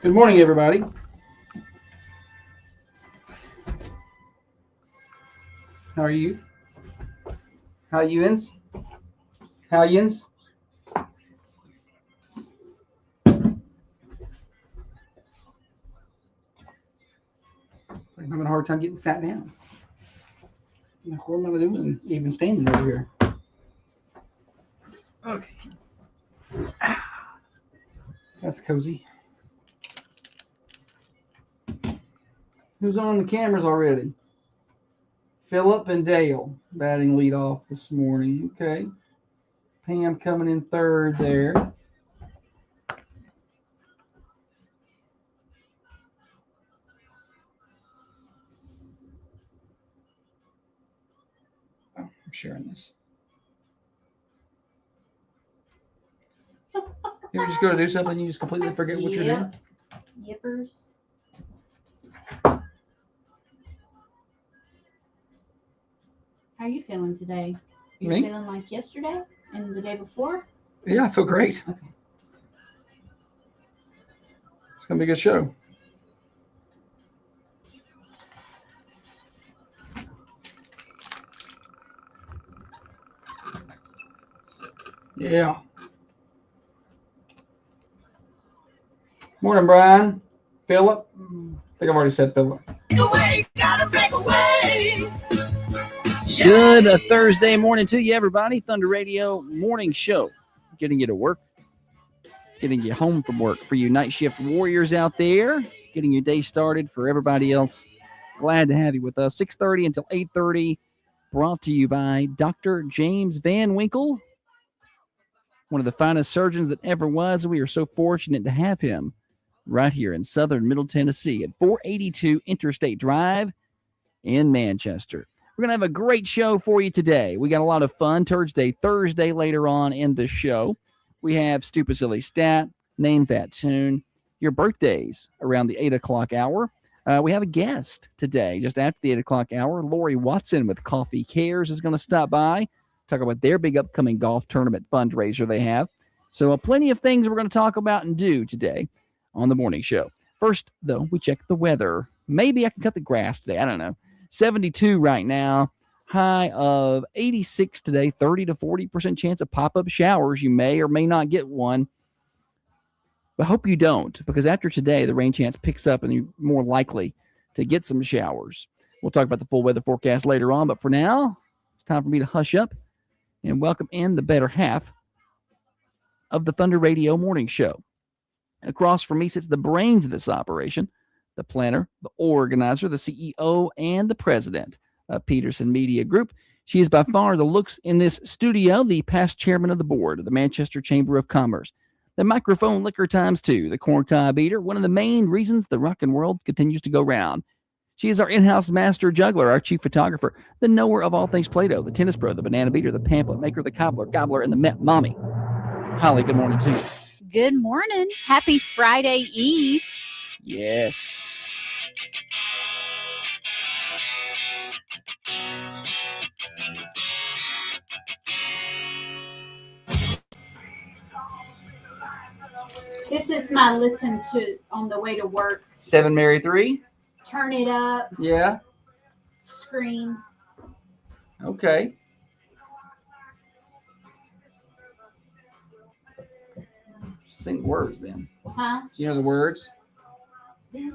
Good morning, everybody. How are you? How yins? How yins? I'm having a hard time getting sat down. What am I doing even standing over here? Okay. That's cozy. Who's on the cameras already? Philip and Dale batting lead off this morning. Okay. Pam coming in third there. Oh, I'm sharing this. You ever just go to do something and you just completely forget what you're doing? Yippers. How are you feeling today? You Me? feeling like yesterday and the day before? Yeah, I feel great. Okay. It's going to be a good show. Yeah. Morning, Brian. Philip. I think I've already said Philip. Good Thursday morning to you, everybody. Thunder Radio Morning Show. Getting you to work, getting you home from work. For you night shift warriors out there, getting your day started. For everybody else, glad to have you with us. 6:30 until 8:30, brought to you by Dr. James Van Winkle, one of the finest surgeons that ever was. We are so fortunate to have him right here in southern Middle Tennessee at 482 Interstate Drive in Manchester. We're going to have a great show for you today. We got a lot of fun. Thursday later on in the show. We have Stupid Silly Stat, Name That Tune, your birthdays around the 8 o'clock hour. We have a guest today just after the 8 o'clock hour. Lori Watson with Coffee Cares is going to stop by, talk about their big upcoming golf tournament fundraiser they have. So plenty of things we're going to talk about and do today on the morning show. First, though, we check the weather. Maybe I can cut the grass today. I don't know. 72 right now, high of 86 today, 30 to 40% chance of pop-up showers. You may or may not get one, but hope you don't, because after today, the rain chance picks up and you're more likely to get some showers. We'll talk about the full weather forecast later on, but for now, it's time for me to hush up and welcome in the better half of the Thunder Radio Morning Show. Across from me sits the brains of this operation, the planner, the organizer, the CEO, and the president of Peterson Media Group. She is by far the looks in this studio, the past chairman of the board of the Manchester Chamber of Commerce, the microphone licker times two, the corncob eater, one of the main reasons the rockin' world continues to go round. She is our in-house master juggler, our chief photographer, the knower of all things Play-Doh, the tennis pro, the banana beater, the pamphlet maker, the cobbler, gobbler, and the Met mommy. Holly, good morning to you. Good morning. Happy Friday Eve. Yes. This is my listen to on the way to work. 7 Mary 3. Turn it up. Yeah. Scream. Okay. Sing words then. Huh? Do you know the words? Good.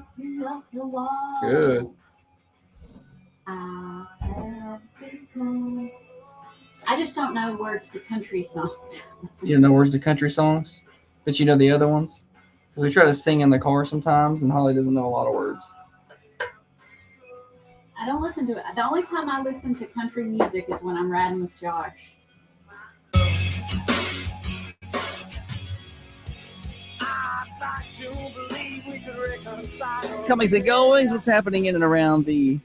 I just don't know words to country songs. You know words to country songs, but you know the other ones? Because we try to sing in the car sometimes, and Holly doesn't know a lot of words. I don't listen to it. The only time I listen to country music is when I'm riding with Josh. Comings and goings, what's happening in and around the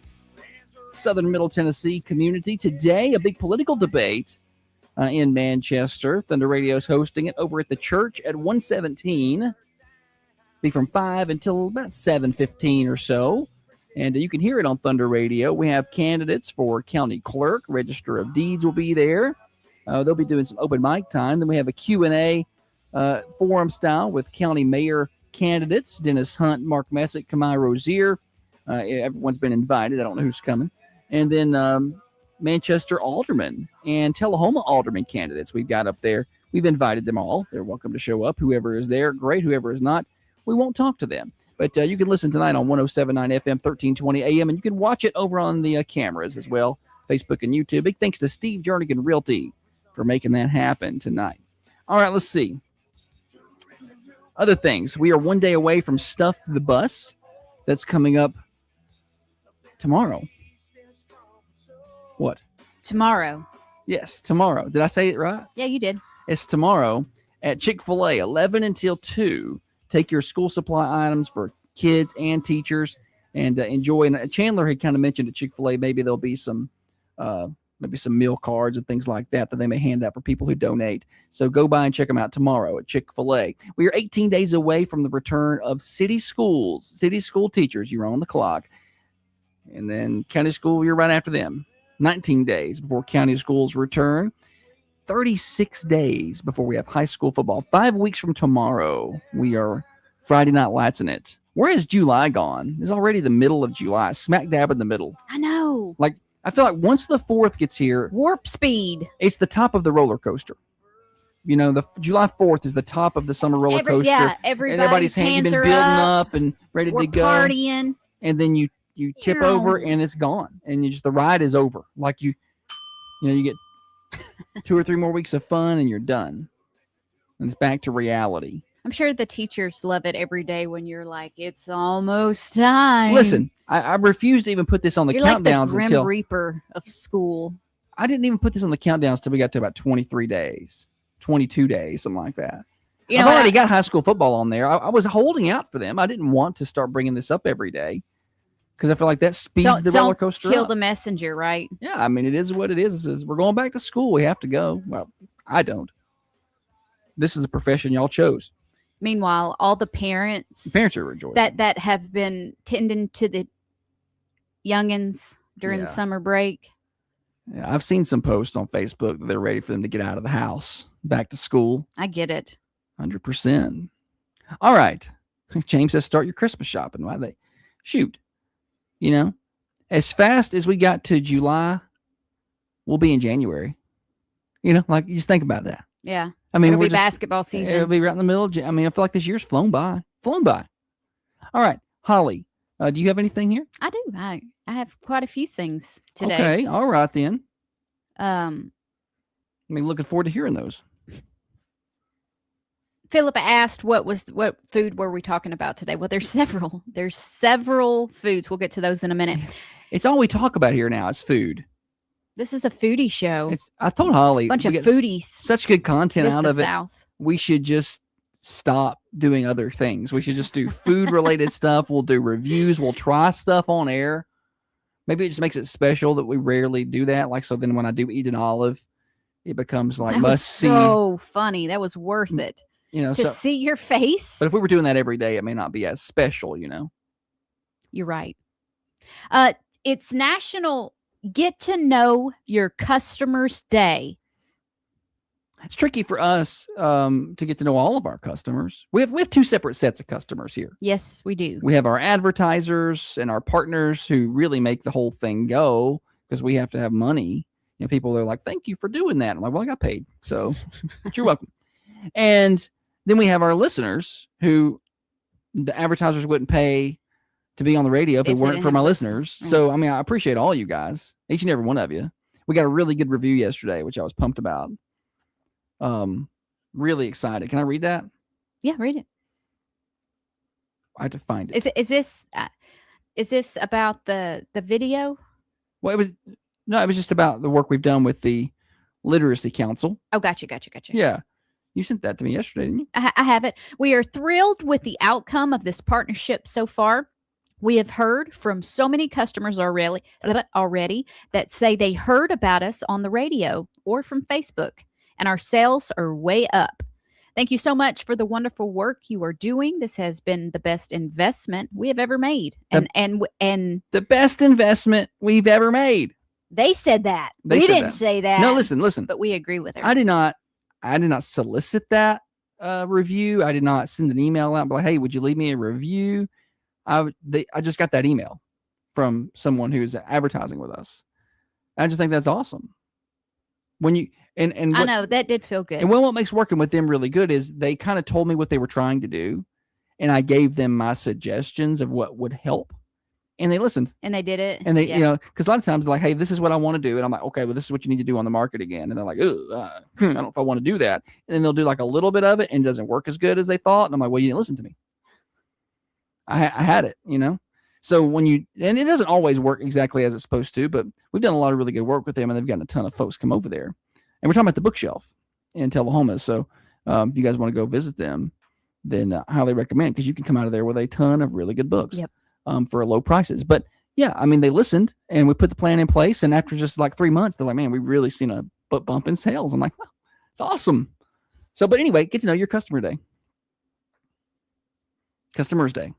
southern Middle Tennessee community today? A big political debate in Manchester. Thunder Radio is hosting it over at the church at 117. Be from 5 until about 7:15 or so. And you can hear it on Thunder Radio. We have candidates for county clerk. Register of Deeds will be there. They'll be doing some open mic time. Then we have a Q&A forum style with County Mayor candidates: Dennis Hunt, Mark Messick, Kamai Rozier. Everyone's been invited. I don't know who's coming. And then Manchester alderman and Tullahoma alderman candidates we've got up there. We've invited them all. They're welcome to show up. Whoever is there, great. Whoever is not, we won't talk to them. But you can listen tonight on 107.9 FM, 1320 AM, and you can watch it over on the cameras as well, Facebook and YouTube. Big thanks to Steve Jernigan Realty for making that happen tonight. All right, let's see. Other things. We are one day away from Stuff the Bus. That's coming up tomorrow. What? Tomorrow. Yes, tomorrow. Did I say it right? Yeah, you did. It's tomorrow at Chick-fil-A, 11 until 2. Take your school supply items for kids and teachers and enjoy. And Chandler had kind of mentioned at Chick-fil-A maybe there'll be some meal cards and things like that they may hand out for people who donate. So go by and check them out tomorrow at Chick-fil-A. We are 18 days away from the return of city schools. City school teachers, you're on the clock. And then county school, you're right after them. 19 days before county schools return. 36 days before we have high school football. 5 weeks from tomorrow, we are Friday Night Lights in it. Where has July gone? It's already the middle of July, smack dab in the middle. I know. Like, I feel like once the 4th gets here, Warp speed. it's the top of the roller coaster. You know, the July 4th is the top of the summer roller coaster. Yeah, And everybody's everybody's hands been are building up. up and ready We're to go. partying. And then you tip over and it's gone. And the ride is over. Like you get 2 or 3 more weeks of fun and you're done. And it's back to reality. I'm sure the teachers love it every day when you're like, it's almost time. Listen, I refuse to even put this on the You're like the countdowns Grim until Reaper of school. I didn't even put this on the countdowns till we got to about 23 days, 22 days, something like that. You know I've what already got high school football on there. I was holding out for them. I didn't want to start bringing this up every day because I feel like that speeds the roller coaster kill up. the messenger, right? Yeah, I mean, it is what it is. We're going back to school. We have to go. Well, I don't. This is a profession y'all chose. Meanwhile, all the parents Parents are rejoicing. that have been tending to the youngins during the Yeah. summer break. Yeah, I've seen some posts on Facebook that they're ready for them to get out of the house, back to school. I get it. 100%. All right. James says start your Christmas shopping. Why they shoot? You know, as fast as we got to July, we'll be in January. You know, like you just think about that. Yeah. I mean, It'll we're be basketball season. It'll be right in the middle. I mean, I feel like this year's flown by. All right, Holly, do you have anything here? I do. I have quite a few things today. Okay. All right then. Um, I mean, looking forward to hearing those. Philip asked what food were we talking about today? Well, there's several. There's several foods. We'll get to those in a minute. It's all we talk about here now. It's food. This is a foodie show. I told Holly, Bunch we of get foodies. such good content This out the of it. South. We should just stop doing other things. We should just do food related stuff. We'll do reviews. We'll try stuff on air. Maybe it just makes it special that we rarely do that. Like, so then when I do eat an olive, it becomes like That was must see. so funny. That was worth it. You know, To so, see your face. but if we were doing that every day, it may not be as special, you know. You're right. It's National Get to Know Your Customers Day. It's tricky for us to get to know all of our customers. We have 2 separate sets of customers here. Yes, we do. We have our advertisers and our partners who really make the whole thing go because we have to have money. You know, people are like, "Thank you for doing that." I'm like, "Well, I got paid, so you're welcome." And then we have our listeners who the advertisers wouldn't pay to be on the radio if it If they weren't didn't for have my listeners. listeners. So, I mean, I appreciate all you guys, each and every one of you. We got a really good review yesterday, which I was pumped about. Really excited. Can I read that? Yeah, read it. I had to find it. Is this about the video? Well, it was just about the work we've done with the Literacy Council. Oh, gotcha. Yeah. You sent that to me yesterday, didn't you? I have it. We are thrilled with the outcome of this partnership so far. We have heard from so many customers already that say they heard about us on the radio or from Facebook, and our sales are way up. Thank you so much for the wonderful work you are doing. This has been the best investment we have ever made. And The best investment we've ever made. they said that. They We said didn't that. say that. No, listen. But we agree with her. I did not solicit that. a review. I did not send an email out, but like, hey, would you leave me a review? I just got that email from someone who's advertising with us. I just think that's awesome. When you and I what, know that did feel good. and what makes working with them really good is they kind of told me what they were trying to do, and I gave them my suggestions of what would help, and they listened. And they did it. And they, Yeah. you know, because a lot of times they're like, hey, this is what I want to do. And I'm like, okay, well, this is what you need to do on the market again. And they're like, I don't know if I want to do that. And then they'll do like a little bit of it and it doesn't work as good as they thought. And I'm like, well, you didn't listen to me. I had it, you know? So when you, and it doesn't always work exactly as it's supposed to, but we've done a lot of really good work with them and they've gotten a ton of folks come over there. And we're talking about the bookshelf in Tullahoma. So if you guys want to go visit them, then I highly recommend, because you can come out of there with a ton of really good books Yep. For low prices. But yeah, I mean, they listened and we put the plan in place. And after just like 3 months, they're like, man, we've really seen a bump in sales. I'm like, oh, it's awesome. So, but anyway, get to know your customer day. Customers Day.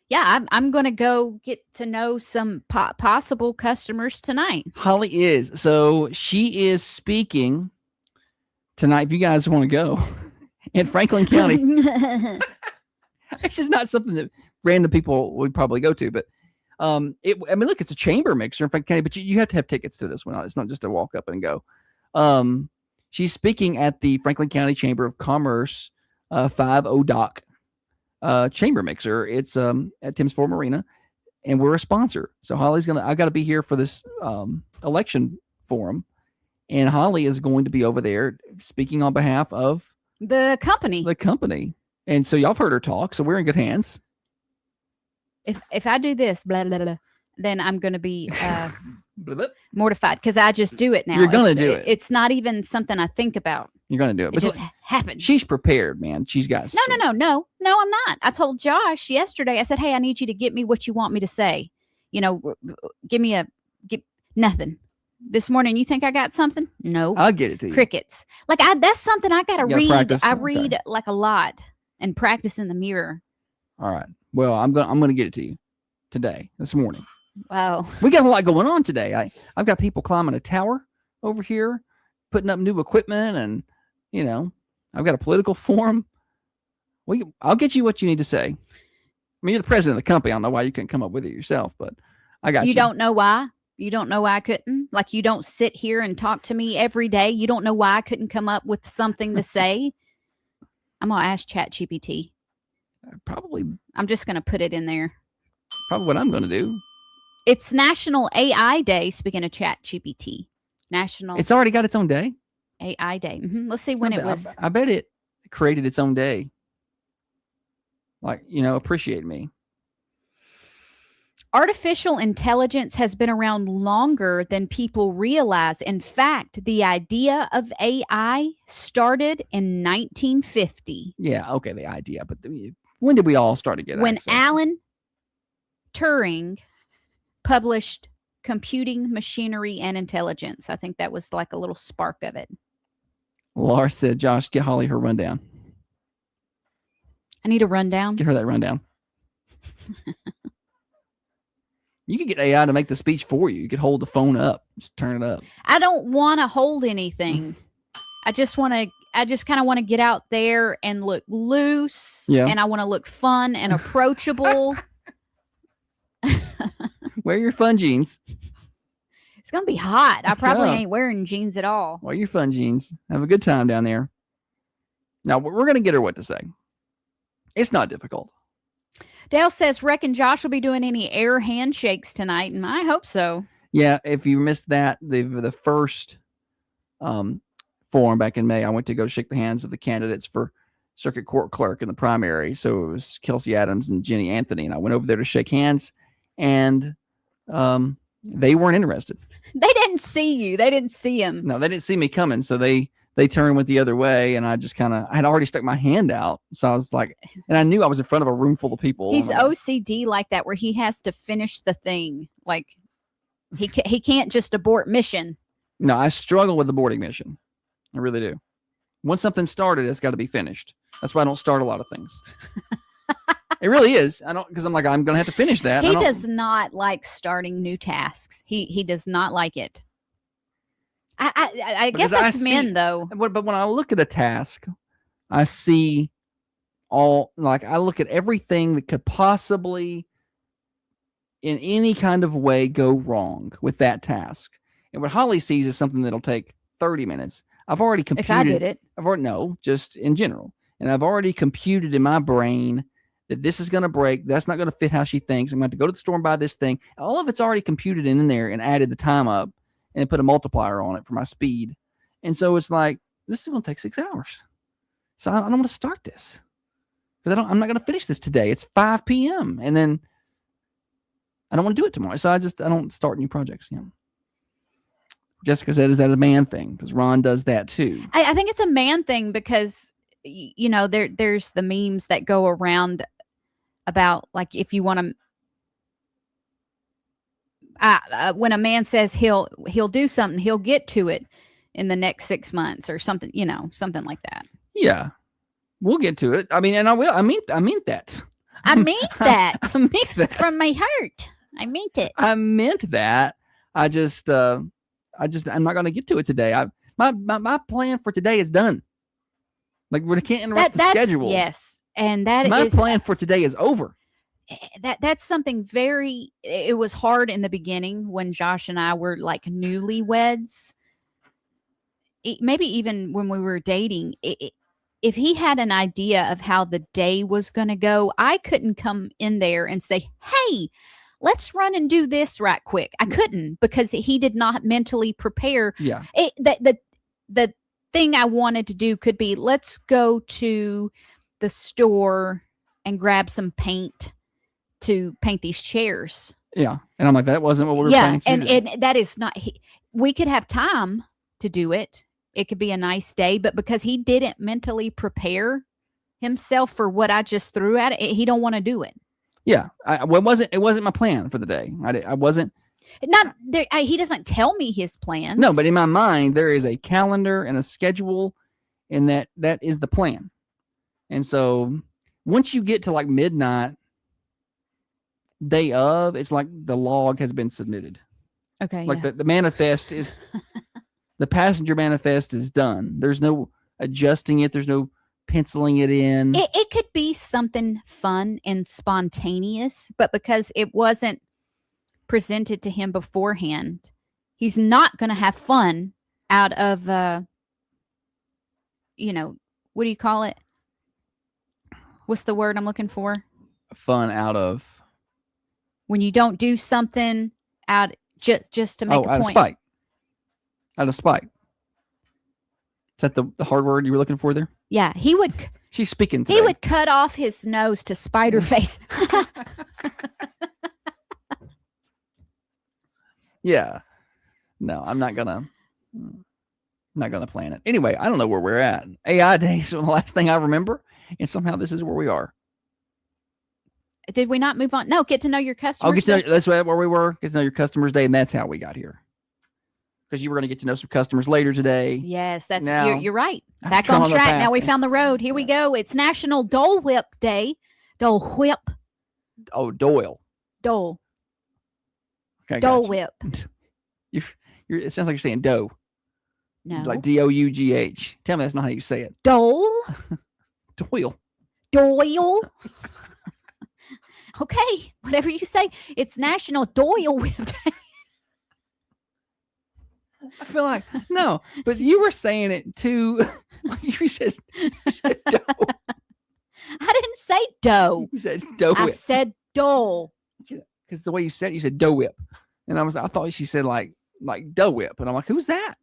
Yeah, I'm going to go get to know some possible customers tonight. Holly is. So she is speaking tonight. If you guys want to go in Franklin County, it's just not something that random people would probably go to, but I mean, look, it's a chamber mixer in Franklin County, but you have to have tickets to this one. It's not just a walk up and go. She's speaking at the Franklin County Chamber of Commerce 5 Dock chamber mixer. It's at Tim's Ford Marina, and we're a sponsor. So Holly's I got to be here for this election forum, and Holly is going to be over there speaking on behalf of The company. And so y'all have heard her talk, so we're in good hands. If I do this, blah, blah, blah, then I'm going to be Blah, blah. mortified because I just do it now. You're gonna do it. It's not even something I think about. You're going to do it. It But just happens. she's prepared, man. She's got No, I'm not. I told Josh yesterday, I said, hey, I need you to get me what you want me to say. You know, give nothing. This morning, you think I got something? No. I'll get it to you. Crickets. Like that's something I got to You gotta read. practice? I Okay. read like a lot and practice in the mirror. All right. Well, I'm gonna get it to you this morning. Wow. We got a lot going on today. I've got people climbing a tower over here, putting up new equipment, and you know, I've got a political forum. I'll get you what you need to say. I mean, you're the president of the company. I don't know why you couldn't come up with it yourself, but I got you. You don't know why? You don't know why I couldn't? Like you don't sit here and talk to me every day. You don't know why I couldn't come up with something to say? I'm going to ask ChatGPT. Probably I'm just going to put it in there. what I'm going to do. It's National AI Day. Speaking of ChatGPT, National It's already got its own day. AI Day. Let's see when it was. I bet it created its own day. Like, you know, appreciate me. Artificial intelligence has been around longer than people realize. In fact, the idea of AI started in 1950 Yeah, okay, the idea, but when did we all start to get when access? Alan Turing published Computing Machinery and Intelligence. I think that was like a little spark of it. Laura said, Josh, get Holly her rundown. I need a rundown. Get her that rundown. You could get AI to make the speech for you. You could hold the phone up, just turn it up. I don't want to hold anything. I just kind of want to get out there and look loose. Yeah. And I want to look fun and approachable. Wear your fun jeans. It's going to be hot. I probably Yeah. ain't wearing jeans at all. Wear your fun jeans. Have a good time down there. Now, we're going to get her what to say. It's not difficult. Dale says, reckon Josh will be doing any air handshakes tonight. And I hope so. Yeah, if you missed that, the first forum back in May, I went to go shake the hands of the candidates for circuit court clerk in the primary. So it was Kelsey Adams and Jenny Anthony, and I went over there to shake hands, and they weren't interested. They didn't see you. They didn't see him. No, they didn't see me coming, so they turned went the other way, and I just I had already stuck my hand out, so I was like, and I knew I was in front of a room full of people. He's I'm like, OCD like that, where he has to finish the thing. Like he can't just abort mission. no, I struggle with the boarding mission. I really do. Once something started, it's got to be finished. That's why I don't start a lot of things. It really is. I don't, because I'm like, I'm gonna have to finish that. He does not like starting new tasks. He does not like it. I guess Because I that's see- men though. But when I look at a task, I see I look at everything that could possibly in any kind of way go wrong with that task. And what Holly sees is something that'll take 30 minutes. I've already computed. If I did it, No, just in general. And I've already computed in my brain that this is going to break. That's not going to fit how she thinks. I'm going to have to go to the store and buy this thing. All of it's already computed in there and added the time up and put a multiplier on it for my speed. And so it's like, this is going to take 6 hours. So I don't want to start this because I'm not going to finish this today. It's 5 p.m. And then I don't want to do it tomorrow. So I don't start new projects. Jessica said, is that a man thing? Because Ron does that too. I think it's a man thing because, there's the memes that go around about like if you want to, when a man says he'll do something, he'll get to it in the next 6 months or something, something like that. Yeah, we'll get to it. I mean, and I will. I mean that. I meant that. I meant that from my heart. I meant it. I meant that. I'm not going to get to it today. My plan for today is done. Like we can't interrupt the schedule. Yes, and my plan for today is over. That's something very. It was hard in the beginning when Josh and I were like newlyweds. Maybe even when we were dating. If he had an idea of how the day was going to go, I couldn't come in there and say, "Hey, let's run and do this right quick." I couldn't because he did not mentally prepare. Yeah. The thing I wanted to do could be, let's go to the store and grab some paint to paint these chairs. Yeah. And I'm like, that wasn't what we were planning to do. And that is not, we could have time to do it. It could be a nice day, but because he didn't mentally prepare himself for what I just threw at it, he don't want to do it. Yeah. It wasn't my plan for the day. I wasn't. Not there. He doesn't tell me his plans. No, but in my mind, there is a calendar and a schedule, and that is the plan. And so once you get to like midnight, day of, it's like the log has been submitted. Okay. Like the manifest is, the passenger manifest is done. There's no adjusting it. There's no penciling it in. It could be something fun and spontaneous, but because it wasn't presented to him beforehand, he's not going to have fun out of what do you call it? What's the word I'm looking for? Fun out of when you don't do something out just to make a out point. Of spite. Out of spite. Is that the hard word you were looking for there? Yeah, he would. She's speaking today. He would cut off his nose to spider face. Yeah. No, I'm not gonna plan it. Anyway, I don't know where we're at. AI days are the last thing I remember, and somehow this is where we are. Did we not move on? No, get to know your customers. That's where we were. Get to know your customers day, and that's how we got here. Because you were going to get to know some customers later today. Yes, that's now, you're right. Back on track. Now we found the road. Here we go. It's National Dole Whip Day. Dole Whip. Oh, Doyle. Dole. Okay, Dole Whip. It sounds like you're saying dough. No. Like D-O-U-G-H. Tell me that's not how you say it. Dole. Doyle. Doyle. Okay, whatever you say. It's National Doyle Whip Day. I feel like, no, but you were saying it too. You said dough. I didn't say dough. You said dough whip. I said dole. Because the way you said it, you said dough whip. And I thought she said like dough whip. And I'm like, who's that?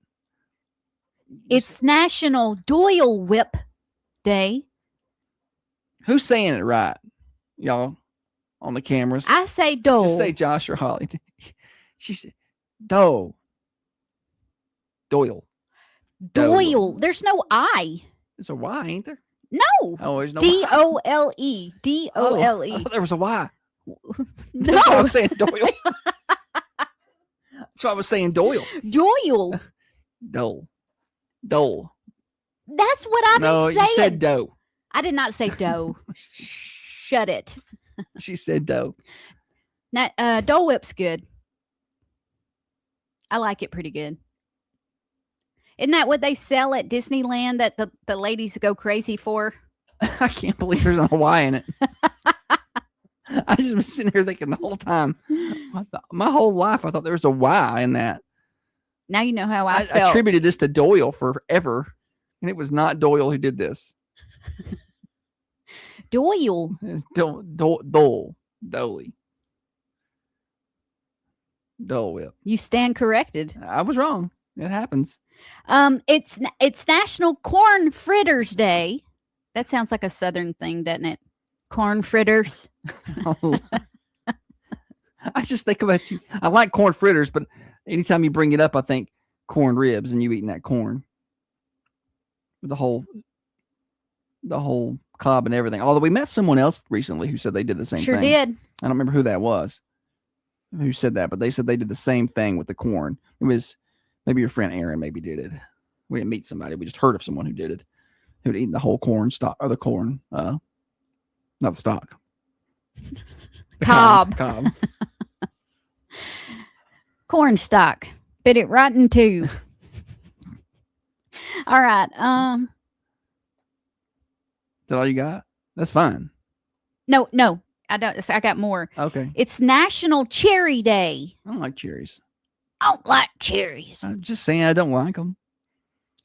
It's National Doyle Whip Day. Who's saying it right? Y'all on the cameras. I say dole. Just say Josh or Holly. She said Doyle. Doyle. There's no I. There's a Y, ain't there? No. Oh, there's no D-O-L-E. D-O-L-E. Oh, there was a Y. No. That's why I was saying Doyle. That's why I was saying Doyle. Doyle. Dole. That's what I've been saying. No, you said dough. I did not say dough. Shut it. She said dough. Now, Dole Whip's good. I like it pretty good. Isn't that what they sell at Disneyland that the ladies go crazy for? I can't believe there's a Y in it. I just was sitting here thinking the whole time. My whole life, I thought there was a Y in that. Now you know how I I felt. attributed this to Doyle forever, and it was not Doyle who did this. Doyle. It's Dole. Dole Whip. You stand corrected. I was wrong. It happens. It's National Corn Fritters Day. That sounds like a Southern thing, doesn't it? Corn fritters. I just think about you. I like corn fritters, but anytime you bring it up, I think corn ribs and you eating that corn with the whole cob and everything. Although we met someone else recently who said they did the same Sure thing. did. I don't remember who that was, who said that, but they said they did the same thing with the corn. It was maybe your friend Aaron maybe did it. We didn't meet somebody. We just heard of someone who did it, who'd eaten the whole corn stock or the corn, not the stock. The Cob. Cob. Corn stock. Bit it right in two. All right. Is that all you got? That's fine. No. I don't. I got more. Okay. It's National Cherry Day. I don't like cherries. I don't like cherries. I'm just saying I don't like them.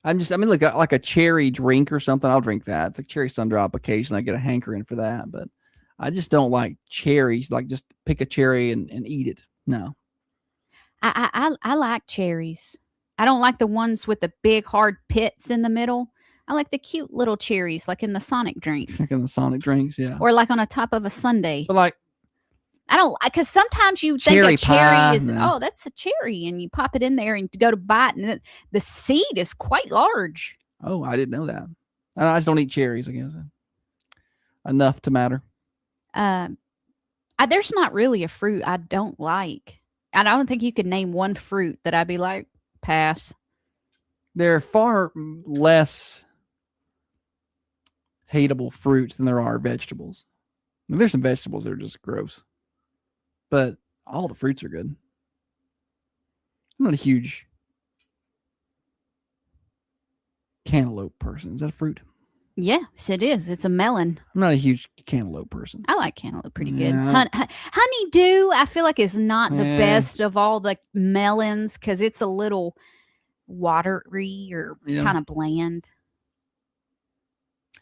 Look, like a cherry drink or something, I'll drink that. It's like cherry sundrop occasionally. I get a hankering for that, but I just don't like cherries. Like just pick a cherry and eat it. No. I like cherries. I don't like the ones with the big hard pits in the middle. I like the cute little cherries, like in the Sonic drink, Like in the Sonic drinks, yeah. or like on the top of a sundae. But like I don't, because sometimes you think Cherry a cherry pie, is, no. oh, that's a cherry, and you pop it in there and go to bite, and the seed is quite large. oh, I didn't know that. I just don't eat cherries, I guess. Enough to matter. There's not really a fruit I don't like. And I don't think you could name one fruit that I'd be like, pass. There are far less hateable fruits than there are vegetables. I mean, there's some vegetables that are just gross, but all the fruits are good. I'm not a huge cantaloupe person. Is that a fruit? Yes, it is. It's a melon. I'm not a huge cantaloupe person. I like cantaloupe pretty good. Yeah. Honeydew, I feel like is not the Yeah. best of all the melons because it's a little watery or Yeah. kind of bland.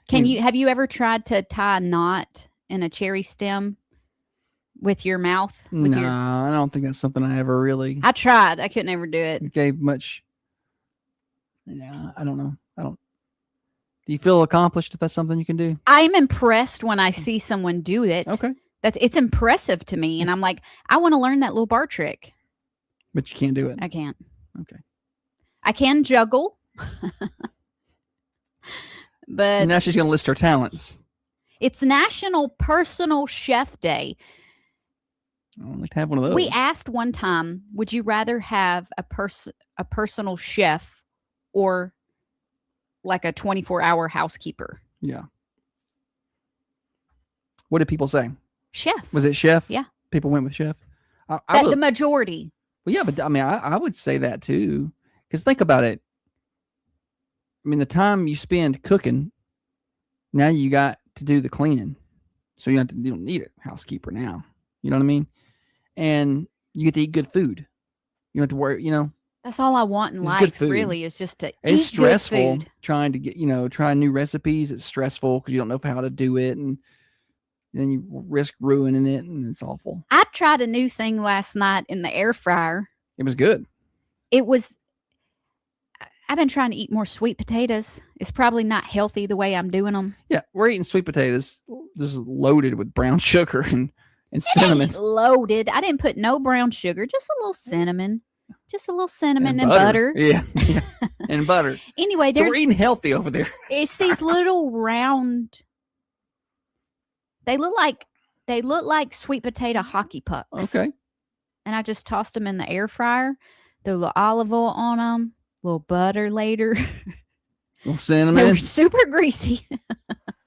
Yeah. Have you ever tried to tie a knot in a cherry stem with your mouth? No, I don't think that's something I ever really I tried. I couldn't ever do it. gave much. Yeah, I don't know. Do you feel accomplished if that's something you can do? I'm impressed when I see someone do it. Okay. It's impressive to me, and I'm like, I want to learn that little bar trick. But you can't do it. I can't. Okay. I can juggle, but And now she's going to list her talents. it's National Personal Chef Day. I don't like to have one of those. We asked one time, would you rather have a personal chef or like a 24-hour housekeeper? Yeah. What did people say? Chef. Was it chef? Yeah. People went with chef. I That would, the majority. well, yeah, but I mean, I would say that too. Because think about it. I mean, the time you spend cooking, now you got to do the cleaning. So you don't need a housekeeper now. You know what I mean? And you get to eat good food. You don't have to worry, That's all I want in It's good life, food. really, is just to it's eat stressful good food. trying to get, try new recipes. It's stressful because you don't know how to do it. And then you risk ruining it. And it's awful. I tried a new thing last night in the air fryer. It was good. I've been trying to eat more sweet potatoes. It's probably not healthy the way I'm doing them. Yeah. We're eating sweet potatoes. This is loaded with brown sugar and It cinnamon. ain't loaded. I didn't put no brown sugar, just a little cinnamon. Just a little cinnamon and butter. Yeah. Yeah. And butter. Anyway, So we're eating healthy over there. it's these little round. They look like sweet potato hockey pucks. Okay. And I just tossed them in the air fryer. Threw a little olive oil on them, a little butter later. Little They cinnamon. were super greasy.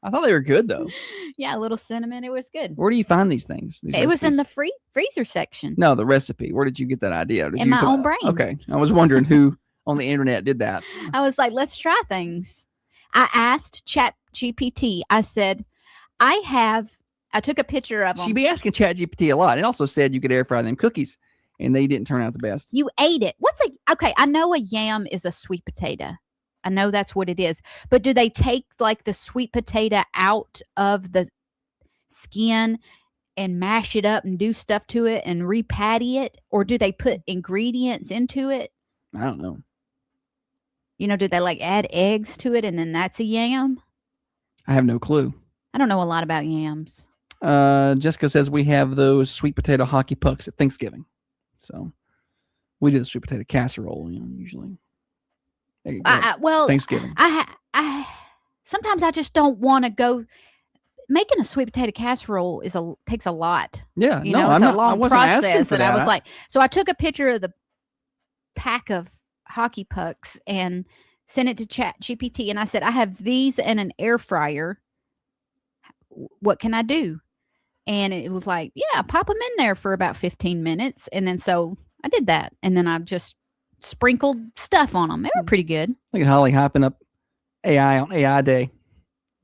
I thought they were good though. Yeah, a little cinnamon. It was good. Where do you find these things? These It was in the recipes? freezer section. No, the recipe. Where did you get that idea? Did In you my own brain. Okay. I was wondering who on the internet did that. I was like, let's try things. I asked Chat GPT. I said, I took a picture of them. She'd be asking ChatGPT a lot, and also said you could air fry them cookies, and they didn't turn out the best. You ate it. Okay, I know a yam is a sweet potato. I know that's what it is. But do they take like the sweet potato out of the skin and mash it up and do stuff to it and repatty it? Or do they put ingredients into it? I don't know. You know, do they like add eggs to it and then that's a yam? I have no clue. I don't know a lot about yams. Jessica says we have those sweet potato hockey pucks at Thanksgiving. So we do the sweet potato casserole, usually. Well, Thanksgiving. I sometimes I just don't want to go. Making a sweet potato casserole takes a lot. Yeah, you know, it's a long I wasn't asking process. for And that. I was like, so I took a picture of the pack of hockey pucks and sent it to Chat GPT, and I said, I have these and an air fryer. What can I do? And it was like, yeah, pop them in there for about 15 minutes. And then so I did that. And then I've just sprinkled stuff on them. They were pretty good. Look at Holly hopping up AI on AI Day.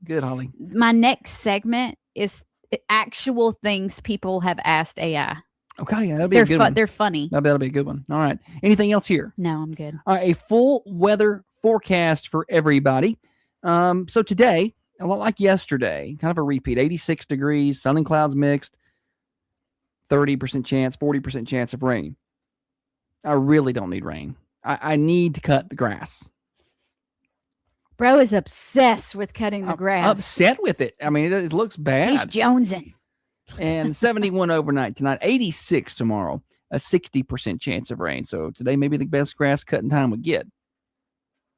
Good, Holly. My next segment is actual things people have asked AI. Okay, yeah, that'll be a good one. They're funny. That'll be a good one. All right. Anything else here? No, I'm good. All right, a full weather forecast for everybody. So today, a lot like yesterday, kind of a repeat, 86 degrees, sun and clouds mixed, 30% chance, 40% chance of rain. I really don't need rain. I need to cut the grass. Bro is obsessed with cutting the grass. Upset with it. I mean, it looks bad. He's jonesing. And 71 overnight tonight, 86 tomorrow, a 60% chance of rain. So today may be the best grass cutting time we get.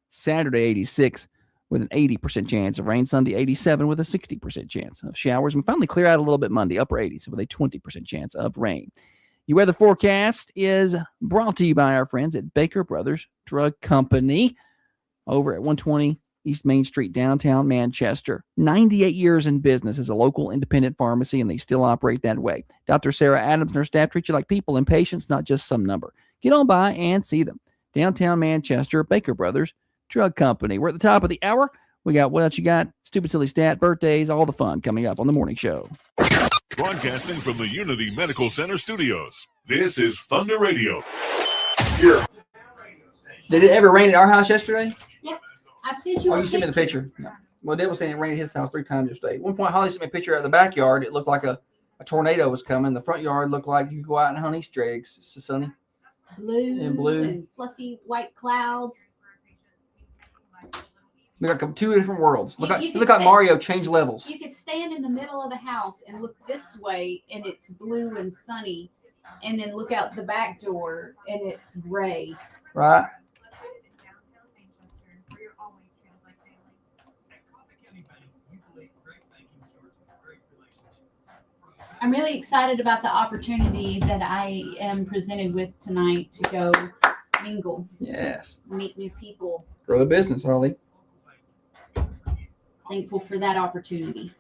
Saturday, 86 with an 80% chance of rain. Sunday, 87 with a 60% chance of showers. And finally clear out a little bit Monday, upper 80s with a 20% chance of rain. Your weather forecast is brought to you by our friends at Baker Brothers Drug Company over at 120 East Main Street, downtown Manchester. 98 years in business as a local independent pharmacy, and they still operate that way. Dr. Sarah Adams and her staff treat you like people and patients, not just some number. Get on by and see them. Downtown Manchester, Baker Brothers Drug Company. We're at the top of the hour. We got what else you got? Stupid Silly Stat, birthdays, all the fun coming up on the morning show. Broadcasting from the Unity Medical Center studios. This is Thunder Radio. Did it ever rain at our house yesterday? I sent you Oh, a you sent me the picture. No. Well, Dad was saying it rained at his house 3 times yesterday. At one point, Holly sent me a picture of the backyard. It looked like a tornado was coming. The front yard looked like you could go out and hunt Easter eggs. It's so sunny. blue and fluffy white clouds. Look like 2 different worlds. Look You like could say- Mario changed levels. You could stand in the middle of the house and look this way, and it's blue and sunny, and then look out the back door, and it's gray. Right? I'm really excited about the opportunity that I am presented with tonight to go mingle, Yes. meet new people. Grow the business, Holly. Thankful for that opportunity.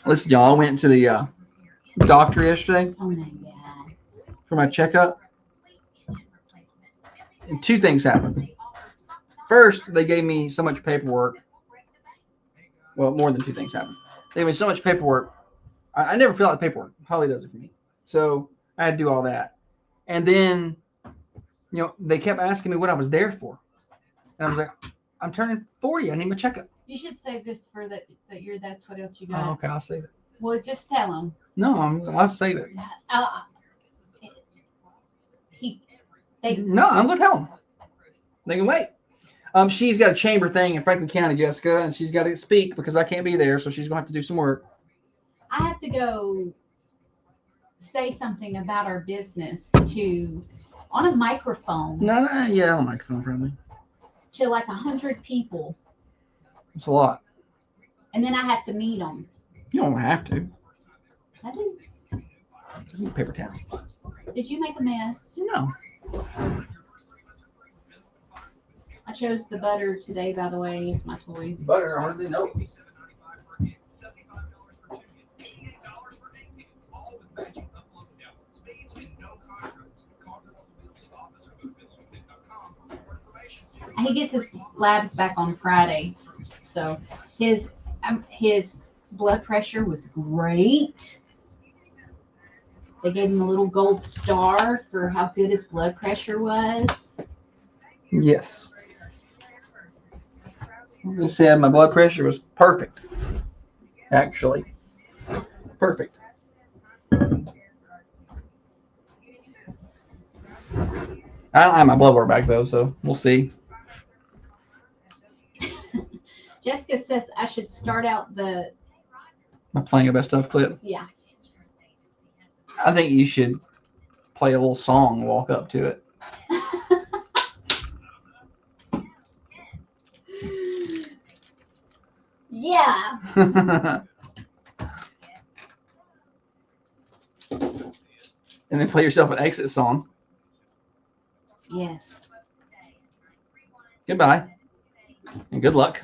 Listen, y'all, I went to the doctor yesterday Oh my God. for my checkup. And 2 things happened. First, they gave me so much paperwork. Well, more than 2 things happened. They gave me so much paperwork. I never fill out the paperwork. Holly does it for me. So I had to do all that. And then, they kept asking me what I was there for. And I was like, I'm turning 40. I need my checkup. You should save this for that's what else you Oh, got. okay, I'll save it. Well, just tell him. No, I'll save it. No, I'm gonna tell them. They can wait. She's got a chamber thing in Franklin County, Jessica, and she's got to speak because I can't be there, so she's gonna have to do some work. I have to go say something about our business on a microphone No, yeah, I don't microphone friendly. to like 100 people, It's a lot. and then I have to meet them. You don't have to. I do. I need paper towels. Did you make a mess? No. I chose the butter today, by the way. It's my toy. Butter, hardly know. He gets his labs back on Friday, so his blood pressure was great. They gave him a little gold star for how good his blood pressure was. Yes. They said my blood pressure was perfect. Actually, perfect. I don't have my blood work back though, so we'll see. Jessica says I should start out the I'm playing a best of clip. yeah. I think you should play a little song, and walk up to it. Yeah. And then play yourself an exit song. Yes. Goodbye. And good luck.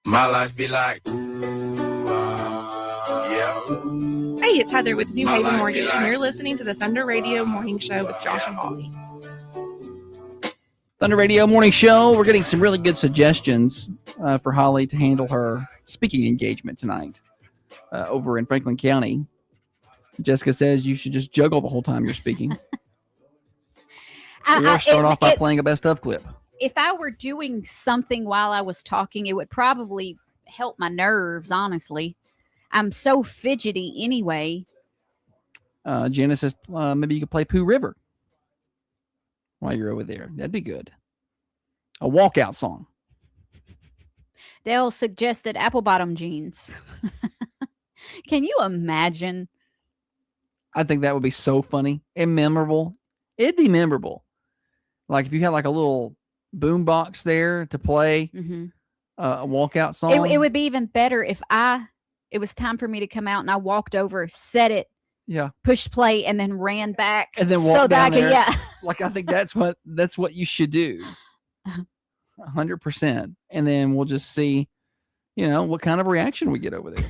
My life be like, ooh, yeah. Hey, it's Heather with New Haven Mortgage, and you're listening to the Thunder Radio Morning Show with Josh and Holly. Thunder Radio Morning Show. We're getting some really good suggestions for Holly to handle her speaking engagement tonight over in Franklin County. Jessica says you should just juggle the whole time you're speaking. Or start off by playing a best of clip. If I were doing something while I was talking, it would probably help my nerves, honestly. I'm so fidgety anyway. Jenna says maybe you could play Pooh River while you're over there. That'd be good. A walkout song. Dale suggested apple bottom jeans. Can you imagine? I think that would be so funny and memorable. It'd be memorable. Like if you had like a little boom box there to play a walkout song. It would be even better if it was time for me to come out and I walked over, set it, pushed play, and then ran back. And then walked down there. Yeah. Like I think that's what you should do. 100%. And then we'll just see, what kind of reaction we get over there.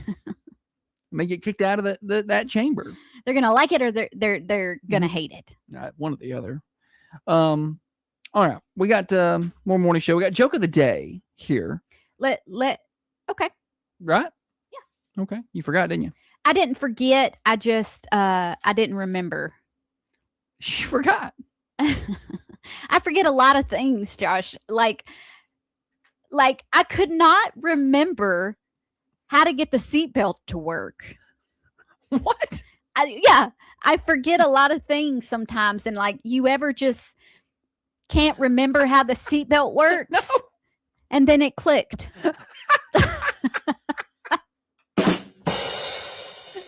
May get kicked out of that chamber. They're gonna like it or they're gonna hate it. One or the other. All right, we got more morning show. We got joke of the day here. Okay. Right? Yeah. Okay. You forgot, didn't you? I didn't forget. I just I didn't remember. You forgot. I forget a lot of things, Josh. Like I could not remember how to get the seatbelt to work. What? I forget a lot of things sometimes, and like you ever just can't remember how the seatbelt works, No. And then it clicked.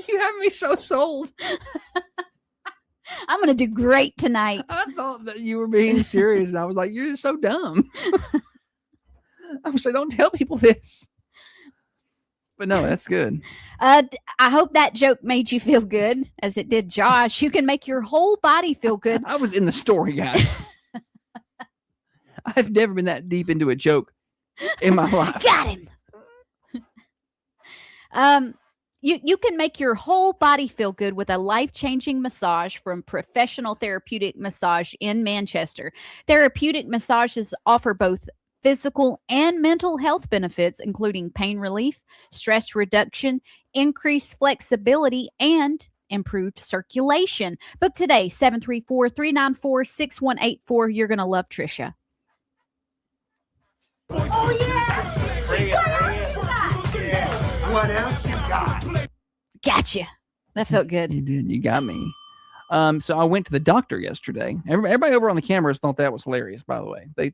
You have me so sold. I'm gonna do great tonight. I thought that you were being serious, and I was like, "You're just so dumb." I was like, "Don't tell people this." But no, that's good. I hope that joke made you feel good, as it did Josh. You can make your whole body feel good. I was in the story, guys. I've never been that deep into a joke in my life. Got him. You can make your whole body feel good with a life-changing massage from Professional Therapeutic Massage in Manchester. Therapeutic massages offer both physical and mental health benefits, including pain relief, stress reduction, increased flexibility, and improved circulation. Book today, 734-394-6184. You're going to love Trisha. Oh, yeah! What else you got? Gotcha. That felt good. You did. You got me. So I went to the doctor yesterday. Everybody over on the cameras thought that was hilarious, by the way. They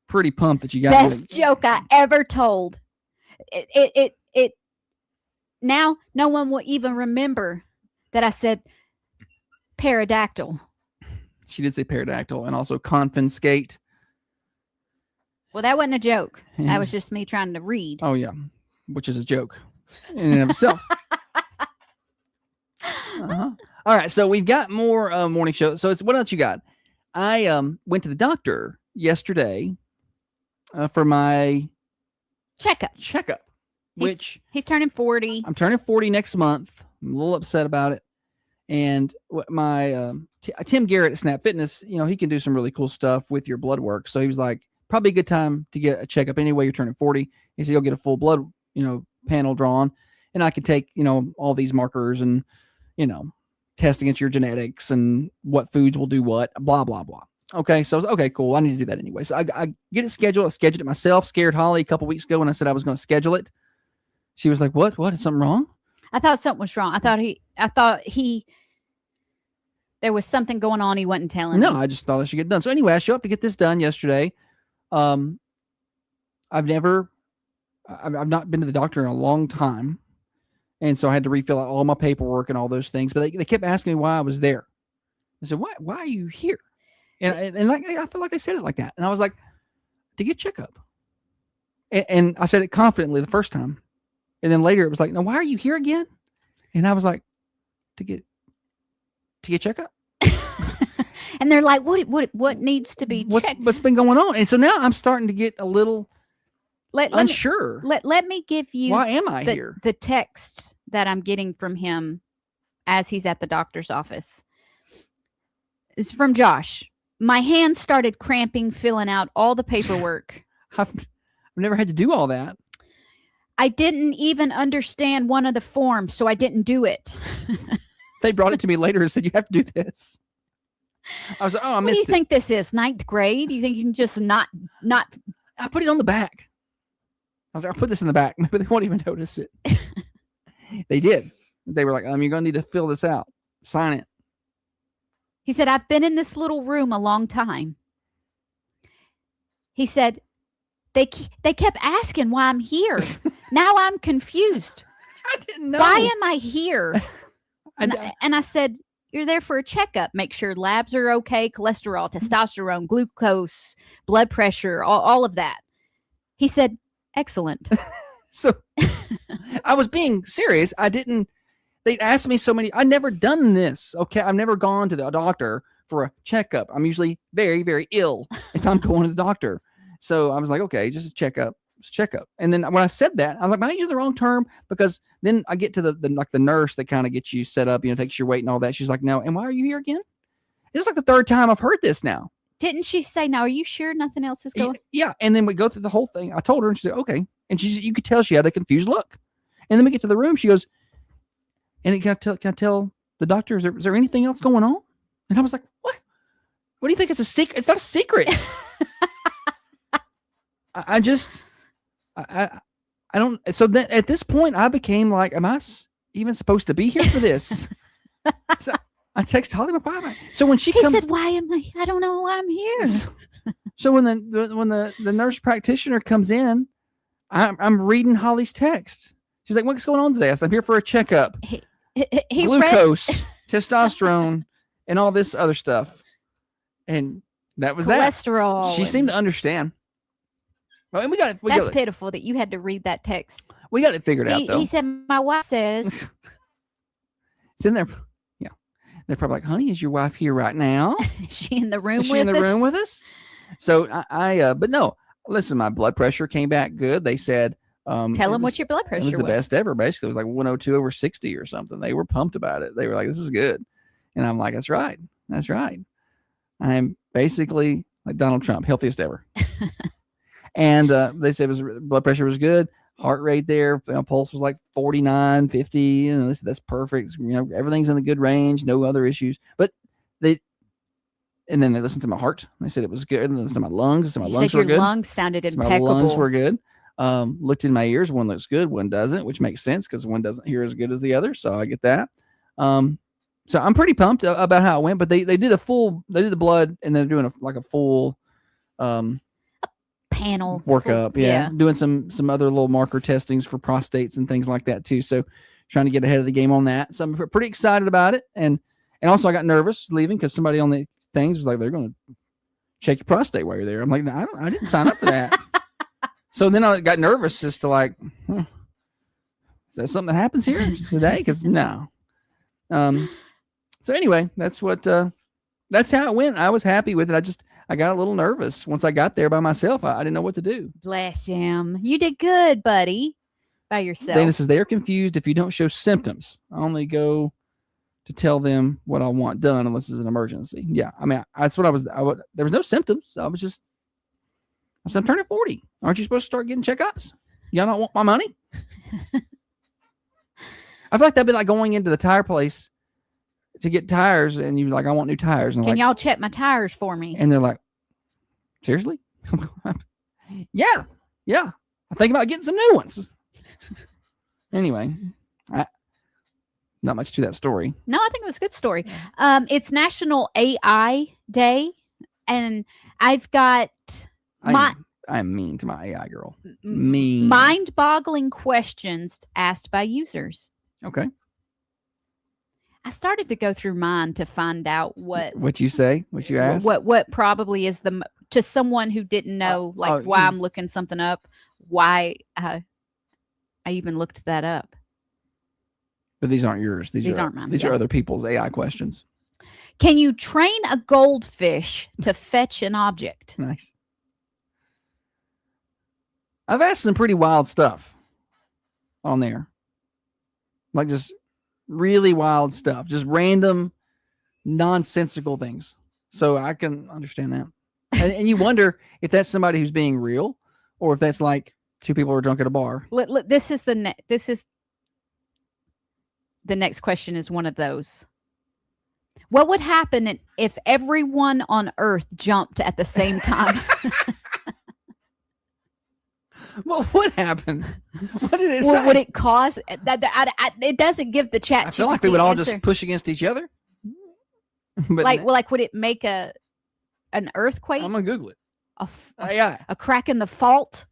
pretty pumped that you got Best joke I ever told. It now no one will even remember that I said pterodactyl. She did say pterodactyl and also confiscate. Well, that wasn't a joke. Yeah. That was just me trying to read. Oh yeah, which is a joke in and of itself. All right, so we've got more morning show. So it's what else you got? I went to the doctor yesterday for my checkup, which he's turning 40. I'm turning 40 next month. I'm a little upset about it. And my Tim Garrett at Snap Fitness, he can do some really cool stuff with your blood work. So he was like, probably a good time to get a checkup anyway. You're turning 40. He said, you'll get a full blood, panel drawn, and I could take, all these markers and, test against your genetics and what foods will do what, blah, blah, blah. Okay. So I was okay, cool. I need to do that anyway. So I get it scheduled. I scheduled it myself, scared Holly a couple weeks ago when I said I was going to schedule it. She was like, what? Is something wrong? I thought something was wrong. I thought there was something going on. He wasn't telling me. No, I just thought I should get it done. So anyway, I show up to get this done yesterday. I've not been to the doctor in a long time. And so I had to refill out all my paperwork and all those things, but they kept asking me why I was there. I said, why are you here? And like, I feel like they said it like that. And I was like, to get checkup. And I said it confidently the first time. And then later it was like, no, why are you here again? And I was like, to get checkup. And they're like, what needs to be checked? What's been going on? And so now I'm starting to get a little unsure. Let me give you why am I here? The text that I'm getting from him as he's at the doctor's office is from Josh. My hand started cramping filling out all the paperwork. I've never had to do all that. I didn't even understand one of the forms, so I didn't do it. They brought it to me later and said, you have to do this. I was like, oh, I missed it. What do you think this is? 9th grade? You think you can just not? I put it on the back. I was like, I'll put this in the back. Maybe they won't even notice it. They did. They were like, you're going to need to fill this out. Sign it. He said, I've been in this little room a long time. He said, they kept asking why I'm here. Now I'm confused. I didn't know. Why am I here? And I said, you're there for a checkup. Make sure labs are okay, cholesterol, testosterone, glucose, blood pressure, all of that. He said, excellent. So I was being serious. They asked me so many. I've never done this. Okay. I've never gone to the doctor for a checkup. I'm usually very, very ill if I'm going to the doctor. So I was like, okay, just a checkup. And then when I said that, I was like, am I using the wrong term? Because then I get to the nurse that kind of gets you set up, takes your weight and all that. She's like, no. And why are you here again? It's like the third time I've heard this now. Didn't she say, now, are you sure nothing else is going? Yeah. And then we go through the whole thing. I told her and she said, okay. And you could tell she had a confused look. And then we get to the room. She goes, and can I tell the doctor, is there anything else going on? And I was like, what? What do you think? It's a secret? It's not a secret. I don't. So then at this point, I became like, am I even supposed to be here for this? So I text Holly, why am I? So when he said, why am I? I don't know why I'm here. So when the nurse practitioner comes in, I'm reading Holly's text. She's like, what's going on today? I said, I'm here for a checkup. He Glucose, testosterone, and all this other stuff. And that was cholesterol. That. She seemed to understand. Well, and we got it. That's pitiful that you had to read that text. We got it figured out, though. He said, my wife says. Then they're probably like, honey, is your wife here right now? Is she in the room with us? Is she in the room with us? So but no, listen, my blood pressure came back good. They said, tell them what your blood pressure was. It was the best ever. Basically, it was like 102/60 or something. They were pumped about it. They were like, this is good. And I'm like, that's right. That's right. I'm basically like Donald Trump, healthiest ever. And they said blood pressure was good. Heart rate there, pulse was like 49, 50. That's perfect. Everything's in the good range. No other issues. But and then they listened to my heart. They said it was good. And they listened to my lungs. So my lungs were good. Your lungs sounded impeccable. My lungs were good. Looked in my ears. One looks good, one doesn't, which makes sense because one doesn't hear as good as the other. So I get that. So I'm pretty pumped about how it went. But they did the blood, and they're doing a full panel workup. Yeah. Doing some other little marker testings for prostates and things like that too. So trying to get ahead of the game on that. So I'm pretty excited about it. And also I got nervous leaving because somebody on the things was like, they're going to check your prostate while you're there. I'm like, no, I didn't sign up for that. So then I got nervous as to like, is that something that happens here today? Because no. So anyway, that's how it went. I was happy with it. I got a little nervous once I got there by myself. I didn't know what to do. Bless him. You did good, buddy, by yourself. Dana says they are confused if you don't show symptoms. I only go to tell them what I want done unless it's an emergency. Yeah, I mean, that's what I was. There was no symptoms. I said, I'm turning 40. Aren't you supposed to start getting checkups? Y'all not want my money? I feel like that'd be like going into the tire place to get tires, and you're like, I want new tires. And Can like, y'all check my tires for me? and they're like, seriously? Yeah. I'm thinking about getting some new ones. Anyway, not much to that story. No, I think it was a good story. It's National AI Day, and I've got I'm mean to my AI girl. Mean. mind-boggling questions asked by users. Okay. I started to go through mine to find out what you say? What you ask? what probably is to someone who didn't know why I'm looking something up, why I even looked that up. But these aren't yours. These aren't mine. These are other people's AI questions. Can you train a goldfish to fetch an object? Nice. I've asked some pretty wild stuff on there. Like just really wild stuff. Just random, nonsensical things. So I can understand that. And you wonder if that's somebody who's being real or if that's like two people who are drunk at a bar. This is the next question is one of those. What would happen if everyone on Earth jumped at the same time? Well, what happened? What did it say? Would it cause that? It doesn't give the chat. I feel like we would all just push against each other. But would it make an earthquake? I'm gonna Google it. A crack in the fault.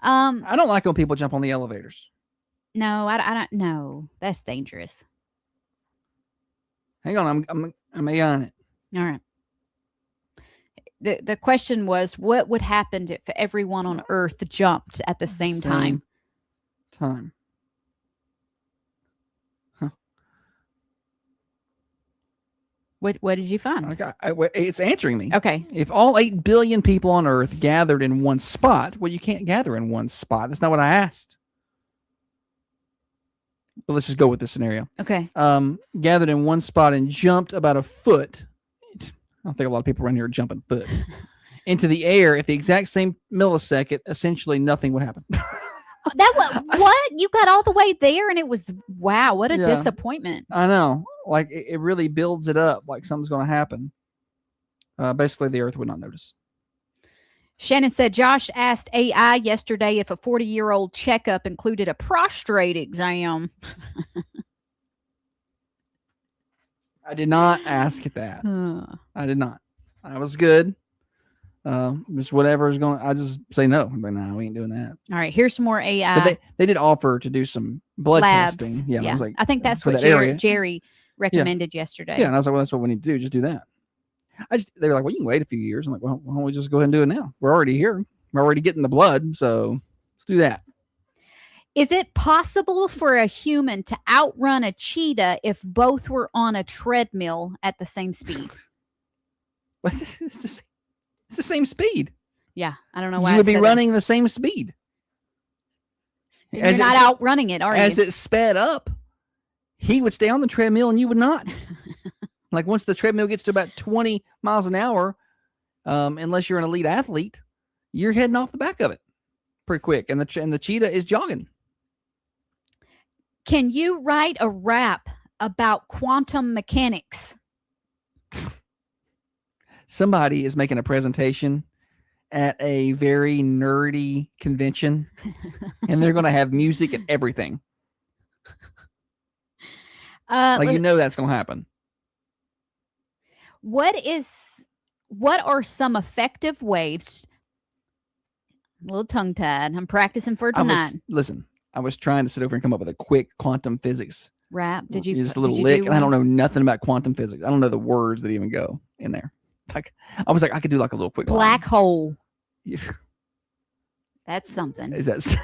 I don't like when people jump on the elevators. No, I don't. No, that's dangerous. Hang on, I'm AI on it. All right. The question was, what would happen if everyone on Earth jumped at the same time? Huh. What did you find? It's answering me. Okay. If all 8 billion people on Earth gathered in one spot, well, you can't gather in one spot. That's not what I asked. But let's just go with this scenario. Okay. Gathered in one spot and jumped about a foot. I don't think a lot of people around here are jumping foot into the air at the exact same millisecond. Essentially, nothing would happen. What? You got all the way there, and it was wow! What a disappointment. I know. Like it really builds it up. Like something's going to happen. Basically, the Earth would not notice. Shannon said Josh asked AI yesterday if a 40-year-old checkup included a prostate exam. I did not ask that. I did not. I was good. Just whatever is going. I just say no. But no, we ain't doing that. All right, here's some more AI. But they did offer to do some blood labs. testing. Yeah, I was like, I think that's for what that Jerry recommended yesterday. Yeah, and I was like, well, that's what we need to do. Just do that. They were like, well, you can wait a few years. I'm like, well, why don't we just go ahead and do it now? We're already here. We're already getting the blood, so let's do that. Is it possible for a human to outrun a cheetah if both were on a treadmill at the same speed? It's the same speed. Yeah, I don't know why you would be running the same speed. You're not outrunning it, are you? As it sped up, he would stay on the treadmill and you would not. Like once the treadmill gets to about 20 miles an hour, unless you're an elite athlete, you're heading off the back of it pretty quick. And the cheetah is jogging. Can you write a rap about quantum mechanics? Somebody is making a presentation at a very nerdy convention, and they're going to have music and everything. You know that's going to happen. What are some effective ways? A little tongue-tied. I'm practicing for tonight. I was trying to sit over and come up with a quick quantum physics rap. Did you? Just a little lick, and I don't know nothing about quantum physics. I don't know the words that even go in there. Like I was like, I could do like a little quick black line. hole. Yeah. That's something. Is that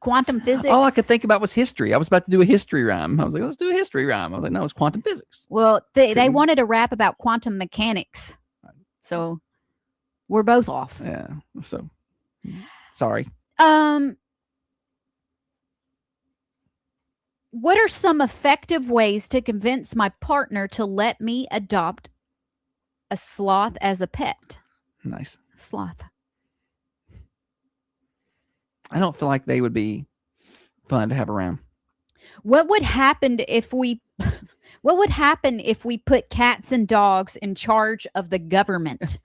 quantum physics? All I could think about was history. I was about to do a history rhyme. I was like, let's do a history rhyme. I was like, no, it's quantum physics. Well, they wanted a rap about quantum mechanics, so we're both off. Yeah. So sorry. What are some effective ways to convince my partner to let me adopt a sloth as a pet? Nice. Sloth. I don't feel like they would be fun to have around. What would happen if we what would happen if we put cats and dogs in charge of the government?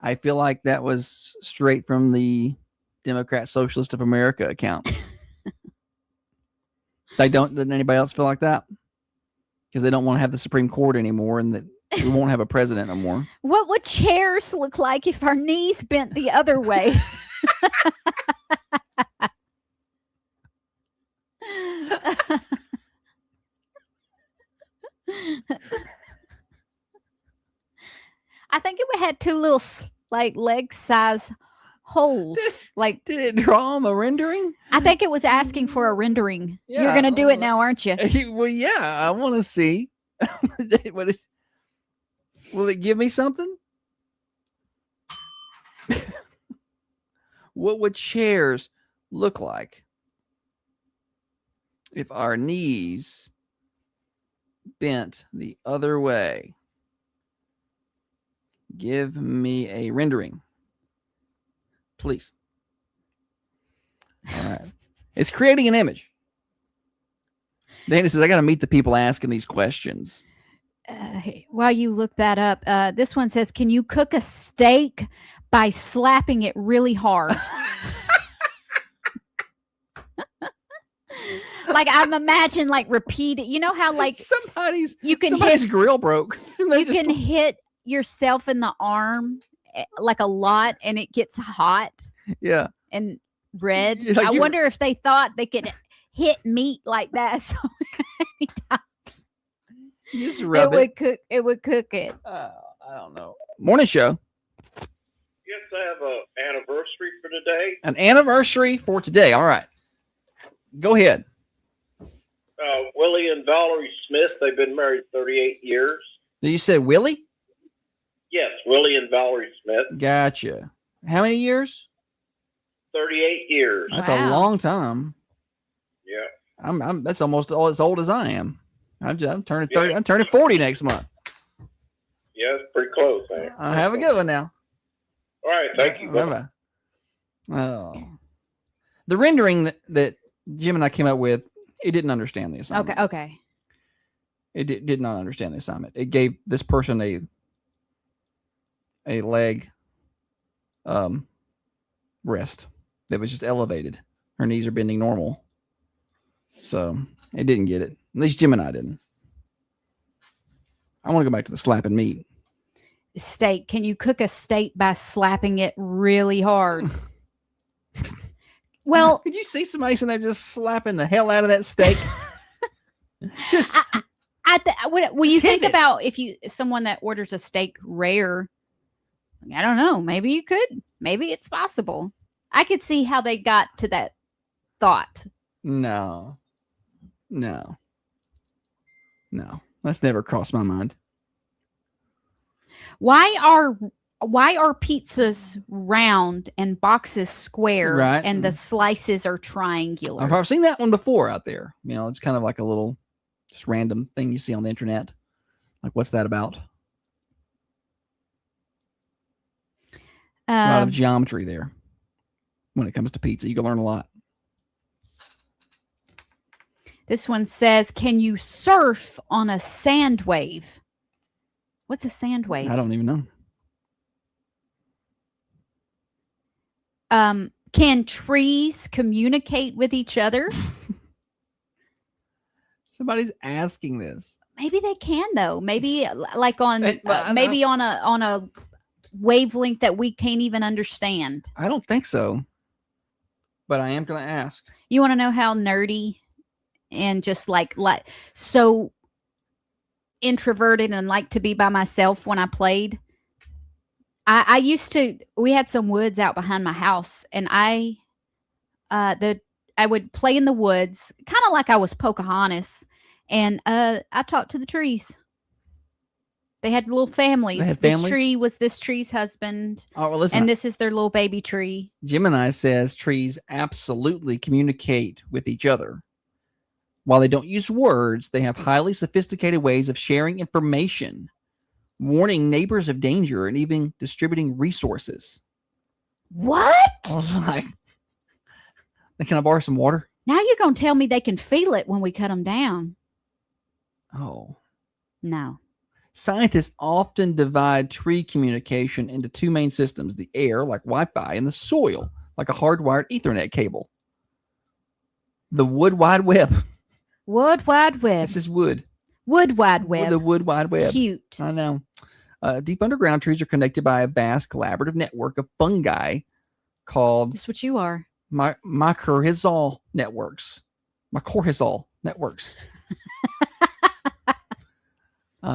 I feel like that was straight from the Democrat Socialist of America account. Doesn't anybody else feel like that? Because they don't want to have the Supreme Court anymore, and that we won't have a president no more. What would chairs look like if our knees bent the other way? I think it had two little leg size holes. Like, Did it draw him a rendering? I think it was asking for a rendering. You're Yeah, gonna do it now, aren't you? Well, yeah, I want to see. Will it give me something? What would chairs look like if our knees bent the other way? Give me a rendering, please. All right. It's creating an image. Dana says, I got to meet the people asking these questions. While you look that up, this one says, can you cook a steak by slapping it really hard? Like, I'm imagining, like, repeat it. You know how, like, somebody's somebody's grill broke. You can hit yourself in the arm like a lot, and it gets hot. Yeah. And red. Like I wonder if they thought they could hit meat like that so many times. You just rub it. It would cook it. I don't know. Morning show. Yes, I have an anniversary for today. An anniversary for today. All right. Go ahead. Willie and Valerie Smith, they've been married 38 years. Did you say Willie? Yes, Willie and Valerie Smith, Gotcha. How many years? 38 years. That's Wow. a long time. Yeah. That's almost as old as I am. I'm turning 30. Yeah. I'm turning 40 next month. Yeah, it's pretty close. Man. Have a good one now. All right, thank you. Bye-bye. Oh. The rendering that Jim and I came up with, it didn't understand the assignment. Okay. It did not understand the assignment. It gave this person a leg rest that was just elevated. Her knees are bending normal. So it didn't get it. At least Jim and I didn't. I want to go back to the slapping meat. Steak. Can you cook a steak by slapping it really hard? Well, Could you see somebody sitting there just slapping the hell out of that steak? Just when you hit think it. about someone that orders a steak rare, I don't know. Maybe you could. Maybe it's possible. I could see how they got to that thought. No. That's never crossed my mind. Why are pizzas round and boxes square, Right. and the slices are triangular? I've seen that one before out there. You know, it's kind of like a little just random thing you see on the internet. Like, what's that about? A lot of geometry there. When it comes to pizza, you can learn a lot. This one says, can you surf on a sand wave? What's a sand wave? I don't even know. Can trees communicate with each other? Somebody's asking this. Maybe they can though. Maybe like on I maybe on a wavelength that we can't even understand. I don't think so. But I am going to ask. You want to know how nerdy and just like so introverted and like to be by myself when I played? I used to. We had some woods out behind my house, and I would play in the woods, kind of like I was Pocahontas, and I talked to the trees. They had little families. They had This families? tree was this tree's husband, Oh, well, listen. and this is their little baby tree. Gemini says trees absolutely communicate with each other. While they don't use words, they have highly sophisticated ways of sharing information, warning neighbors of danger, and even distributing resources. What? I was like, can I borrow some water? Now you're going to tell me they can feel it when we cut them down. Oh. No. Scientists often divide tree communication into two main systems, the air, like Wi-Fi, and the soil, like a hardwired Ethernet cable. The Wood Wide Web. Wood Wide Web. This is wood. Wood Wide Web. The Wood Wide Web. Cute. I know. Deep underground trees are connected by a vast collaborative network of fungi called That's what you are. mycorrhizal networks. Mycorrhizal networks.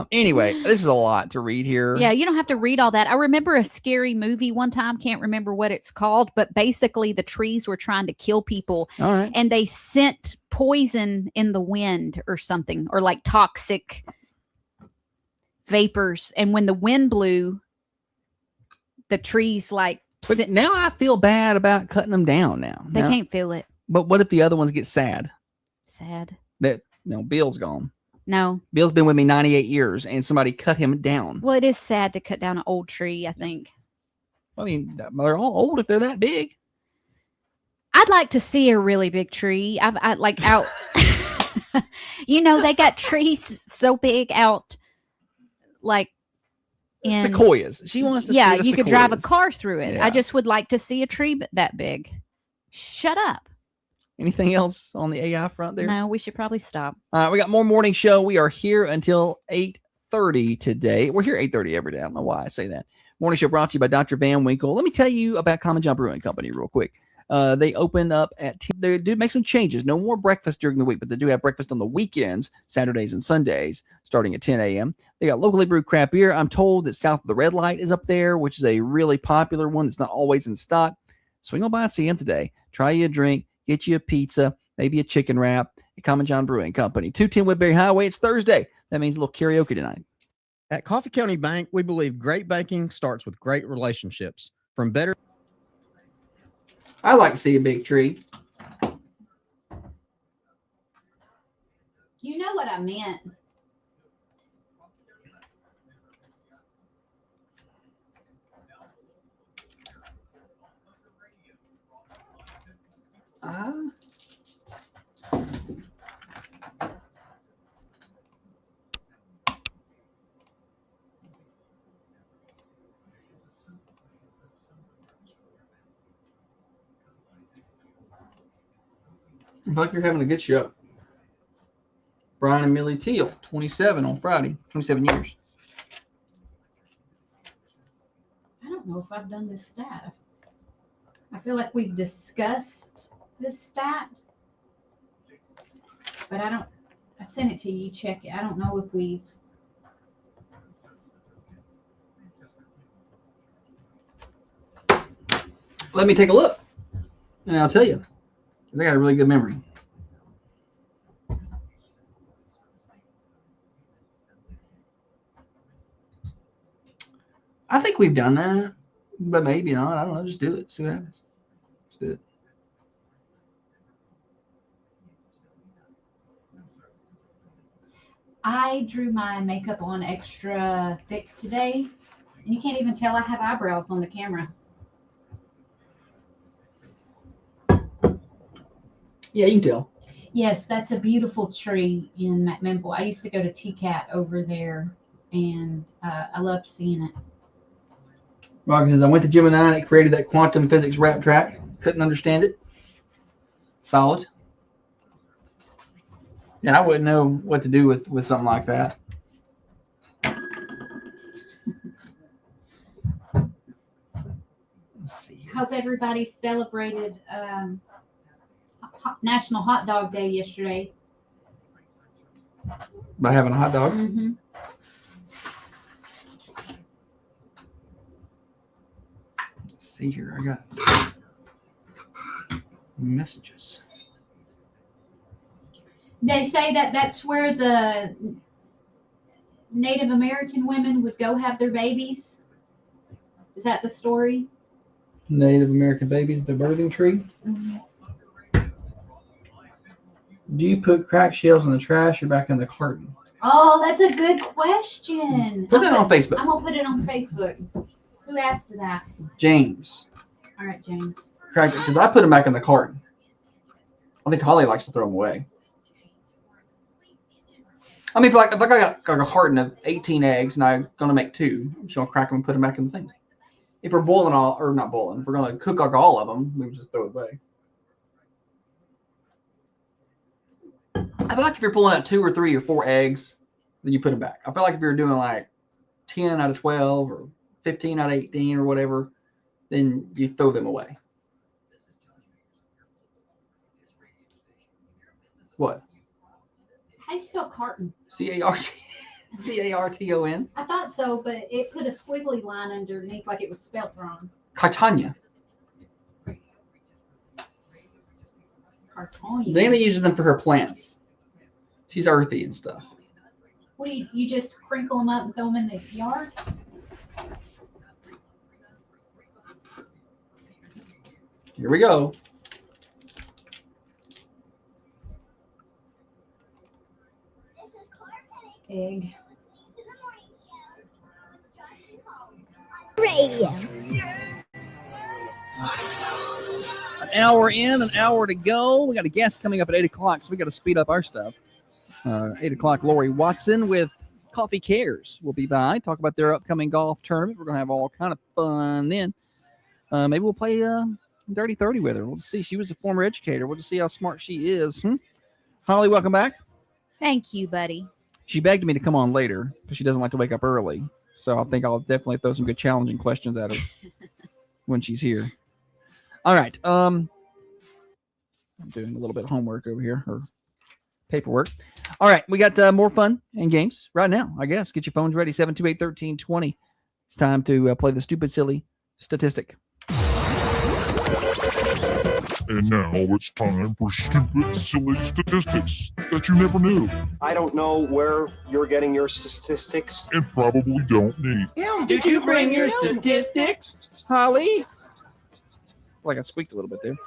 Anyway, this is a lot to read here. Yeah, you don't have to read all that. I remember a scary movie one time, can't remember what it's called, but basically the trees were trying to kill people. All right. And they sent poison in the wind or something, or like toxic vapors. And when the wind blew, the trees like But now I feel bad about cutting them down now. They can't feel it. But what if the other ones get sad Sad. that Bill's gone? No. Bill's been with me 98 years and somebody cut him down. Well, it is sad to cut down an old tree, I think. I mean, they're all old if they're that big. I'd like to see a really big tree. I like out. They got trees so big out, like in Sequoias. She wants to see the you could drive a sequoias. car through it. Yeah. I just would like to see a tree that big. Shut up. Anything else on the AI front there? No, we should probably stop. We got more morning show. We are here until 8:30 today. We're here 8:30 every day. I don't know why I say that. Morning show brought to you by Dr. Van Winkle. Let me tell you about Common John Brewing Company real quick. They open up at 10. They do make some changes. No more breakfast during the week, but they do have breakfast on the weekends, Saturdays and Sundays, starting at 10 a.m. They got locally brewed craft beer. I'm told that South of the Red Light is up there, which is a really popular one. It's not always in stock. Swing on by and see them today. Try you a drink, get you a pizza, maybe a chicken wrap at Common John Brewing Company. 210 Woodbury Highway. It's Thursday. That means a little karaoke tonight. At Coffee County Bank, we believe great banking starts with great relationships. From better. I like to see a big tree. You know what I meant. I feel like you're having a good show. Brian and Millie Teal, 27 on Friday, 27 years. I don't know if I've done this stat. I feel like we've discussed this stat, but I sent it to you, check it. I don't know if we've. Let me take a look, and I'll tell you. They got a really good memory. I think we've done that, but maybe not. I don't know. Just do it. See what happens. Let's do it. I drew my makeup on extra thick today, and you can't even tell I have eyebrows on the camera. Yeah, you can tell. Yes, that's a beautiful tree in McMinnville. I used to go to TCAT over there, and I loved seeing it. Well, because I went to Gemini and it created that quantum physics rap track. Couldn't understand it. Solid. Yeah, I wouldn't know what to do with something like that. Let's see. Hope everybody celebrated National Hot Dog Day yesterday. By having a hot dog. Mm-hmm. Let's see here. I got messages. They say that that's where the Native American women would go have their babies. Is that the story? Native American babies, the birthing tree. Mm-hmm. Do you put cracked shells in the trash or back in the carton? Oh, that's a good question. Put that on Facebook. I'm gonna put it on Facebook. Who asked that? James. All right, James. Cracked it because I put them back in the carton. I think Holly likes to throw them away. I mean, if I got a carton of 18 eggs and I'm gonna make 2, I'm just gonna crack them and put them back in the thing. If we're boiling or not boiling, if we're gonna cook like all of them, we just throw it away. I feel like if you're pulling out 2 or 3 or 4 eggs, then you put them back. I feel like if you're doing like 10 out of 12 or 15 out of 18 or whatever, then you throw them away. What? How do you spell carton? C-A-R-T-O-N? I thought so, but it put a squiggly line underneath like it was spelt wrong. Cartania. Cartonia. Dana uses them for her plants. She's earthy and stuff. What do you just crinkle them up and throw them in the yard? Here we go. Egg. Radio. An hour in, an hour to go. We got a guest coming up at 8 o'clock, so we got to speed up our stuff. 8 o'clock, Lori Watson with Coffee Cares will be by. Talk about their upcoming golf tournament. We're going to have all kind of fun then. Maybe we'll play Dirty 30 with her. We'll see. She was a former educator. We'll just see how smart she is. Holly, welcome back. Thank you, buddy. She begged me to come on later because she doesn't like to wake up early. So I think I'll definitely throw some good challenging questions at her when she's here. All right. I'm doing a little bit of homework over here, or paperwork. All right. We got more fun and games right now, I guess. Get your phones ready. 728-1320. It's time to play the stupid, silly statistic. And now it's time for stupid, silly statistics that you never knew I don't know where you're getting your statistics. and probably don't need. Did you bring your statistics, Holly? Like I squeaked a little bit there.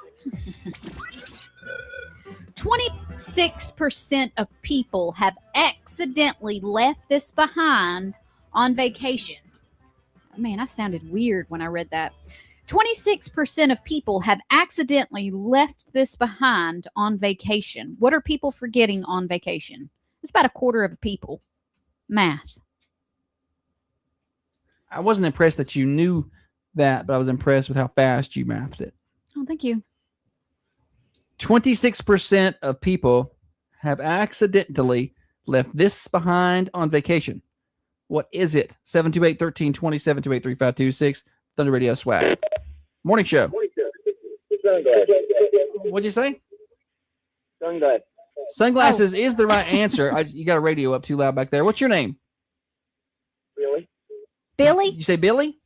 26% of people have accidentally left this behind on vacation. Man, I sounded weird when I read that. 26% of people have accidentally left this behind on vacation. What are people forgetting on vacation? It's about a quarter of people. Math. I wasn't impressed that you knew that, but I was impressed with how fast you mathed it. Oh, thank you. 26% of people have accidentally left this behind on vacation. What is it? 728-1320, 728-3526, Thunder Radio Swag. Morning show. What'd you say? Sunglasses is the right answer. You got a radio up too loud back there. What's your name? Really? Billy? You say Billy?